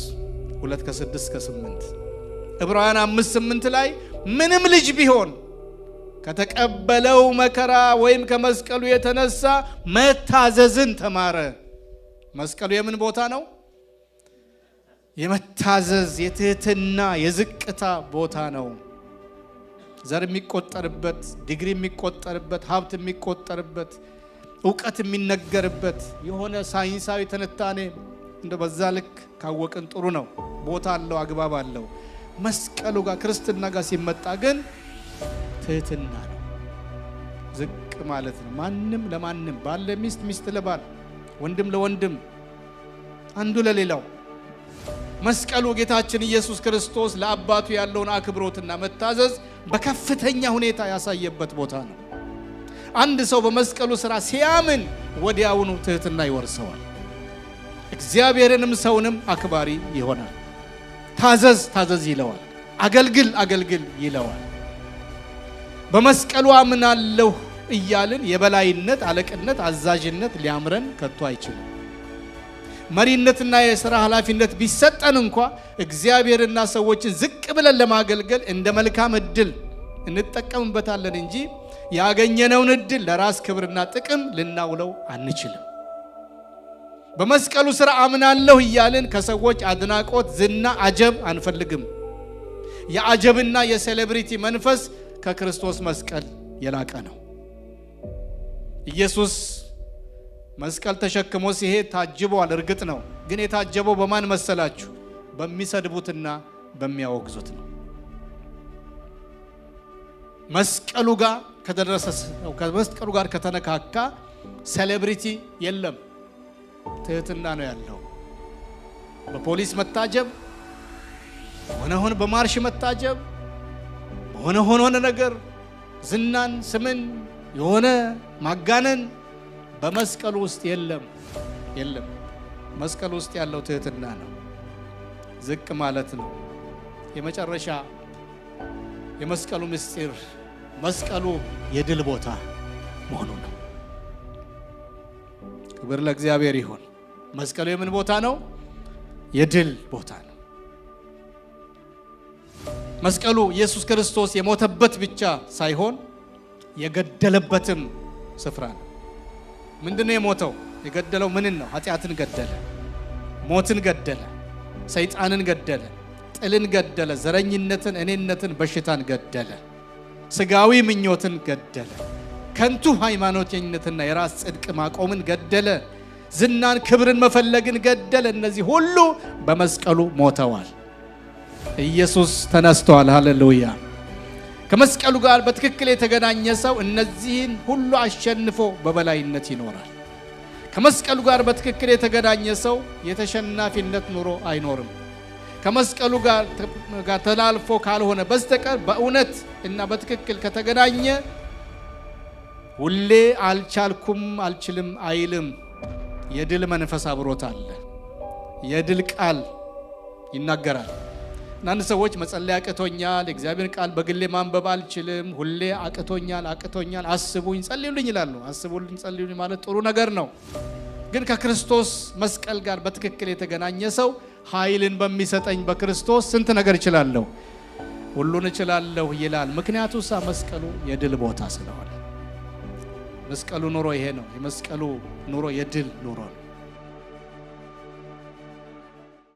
2:6-8 ዕብራውያን 5:8 ላይ ምንም ልጅ ቢሆን ከተቀበለው መከራ ወይም ከመስቀሉ የተነሳ መታዘዝን ተማረ። መስቀሉ የምን ቦታ ነው? የመታዘዝ፣ የትህትና፣ የዝቅታ ቦታ ነው። ዘር የሚቆጠርበት፣ ዲግሪ የሚቆጠርበት፣ ሀብት የሚቆጠርበት፣ እውቀት የሚነገርበት የሆነ ሳይንሳዊ ትንታኔ እንደ በዛ ልክ ካወቅን ጥሩ ነው። ቦታ አለው፣ አግባብ አለው። መስቀሉ ጋር ክርስትና ጋር ሲመጣ ግን ትህትና ነው፣ ዝቅ ማለት ነው። ማንም ለማንም፣ ባል ለሚስት፣ ሚስት ለባል፣ ወንድም ለወንድም፣ አንዱ ለሌላው። መስቀሉ ጌታችን ኢየሱስ ክርስቶስ ለአባቱ ያለውን አክብሮትና መታዘዝ በከፍተኛ ሁኔታ ያሳየበት ቦታ ነው። አንድ ሰው በመስቀሉ ሥራ ሲያምን ወዲያውኑ ትህትና ይወርሰዋል። እግዚአብሔርንም ሰውንም አክባሪ ይሆናል። ታዘዝ ይለዋል። አገልግል ይለዋል። በመስቀሉ አምናለሁ እያልን የበላይነት፣ አለቅነት፣ አዛዥነት ሊያምረን ከቶ አይችልም። መሪነትና የሥራ ኃላፊነት ቢሰጠን እንኳ እግዚአብሔርና ሰዎችን ዝቅ ብለን ለማገልገል እንደ መልካም ዕድል እንጠቀምበታለን እንጂ ያገኘነውን ዕድል ለራስ ክብርና ጥቅም ልናውለው አንችልም። በመስቀሉ ሥራ አምናለሁ እያልን ከሰዎች አድናቆት፣ ዝና፣ አጀብ አንፈልግም። የአጀብና የሴሌብሪቲ መንፈስ ከክርስቶስ መስቀል የላቀ ነው። ኢየሱስ መስቀል ተሸክሞ ሲሄድ ታጅቧል፣ እርግጥ ነው። ግን የታጀበው በማን መሰላችሁ? በሚሰድቡትና በሚያወግዙት ነው። መስቀሉ ጋር ከደረሰ ሰው፣ ከመስቀሉ ጋር ከተነካካ ሴሌብሪቲ የለም፣ ትህትና ነው ያለው። በፖሊስ መታጀብ፣ ሆነ በማርሽ መታጀብ፣ ሆነ ነገር ዝናን፣ ስምን፣ የሆነ ማጋነን በመስቀሉ ውስጥ የለም። መስቀሉ ውስጥ ያለው ትህትና ነው፣ ዝቅ ማለት ነው። የመጨረሻ የመስቀሉ ምስጢር መስቀሉ የድል ቦታ መሆኑ ነው። ክብር ለእግዚአብሔር ይሁን። መስቀሉ የምን ቦታ ነው? የድል ቦታ ነው። መስቀሉ ኢየሱስ ክርስቶስ የሞተበት ብቻ ሳይሆን የገደለበትም ስፍራ ነው። ምንድነው የሞተው? የገደለው ምንን ነው? ኃጢአትን ገደለ፣ ሞትን ገደለ፣ ሰይጣንን ገደለ፣ ጥልን ገደለ፣ ዘረኝነትን፣ እኔነትን፣ በሽታን ገደለ፣ ስጋዊ ምኞትን ገደለ፣ ከንቱ ሃይማኖተኝነትና የራስ ጽድቅ ማቆምን ገደለ፣ ዝናን፣ ክብርን መፈለግን ገደለ። እነዚህ ሁሉ በመስቀሉ ሞተዋል። ኢየሱስ ተነስተዋል። ሃሌሉያ። ከመስቀሉ ጋር በትክክል የተገናኘ ሰው እነዚህን ሁሉ አሸንፎ በበላይነት ይኖራል። ከመስቀሉ ጋር በትክክል የተገናኘ ሰው የተሸናፊነት ኑሮ አይኖርም። ከመስቀሉ ጋር ተላልፎ ካልሆነ በስተቀር በእውነት እና በትክክል ከተገናኘ ሁሌ አልቻልኩም አልችልም አይልም። የድል መንፈስ አብሮት አለ። የድል ቃል ይናገራል። አንዳንድ ሰዎች መጸለይ አቅቶኛል፣ የእግዚአብሔር ቃል በግሌ ማንበብ አልችልም፣ ሁሌ አቅቶኛል፣ አስቡኝ ጸልዩልኝ ይላሉ። አስቡልኝ ጸልዩልኝ ማለት ጥሩ ነገር ነው። ግን ከክርስቶስ መስቀል ጋር በትክክል የተገናኘ ሰው ኃይልን በሚሰጠኝ በክርስቶስ ስንት ነገር እችላለሁ፣ ሁሉን እችላለሁ ይላል። ምክንያቱ መስቀሉ የድል ቦታ ስለሆነ። መስቀሉ ኑሮ ይሄ ነው። የመስቀሉ ኑሮ የድል ኑሮ ነው።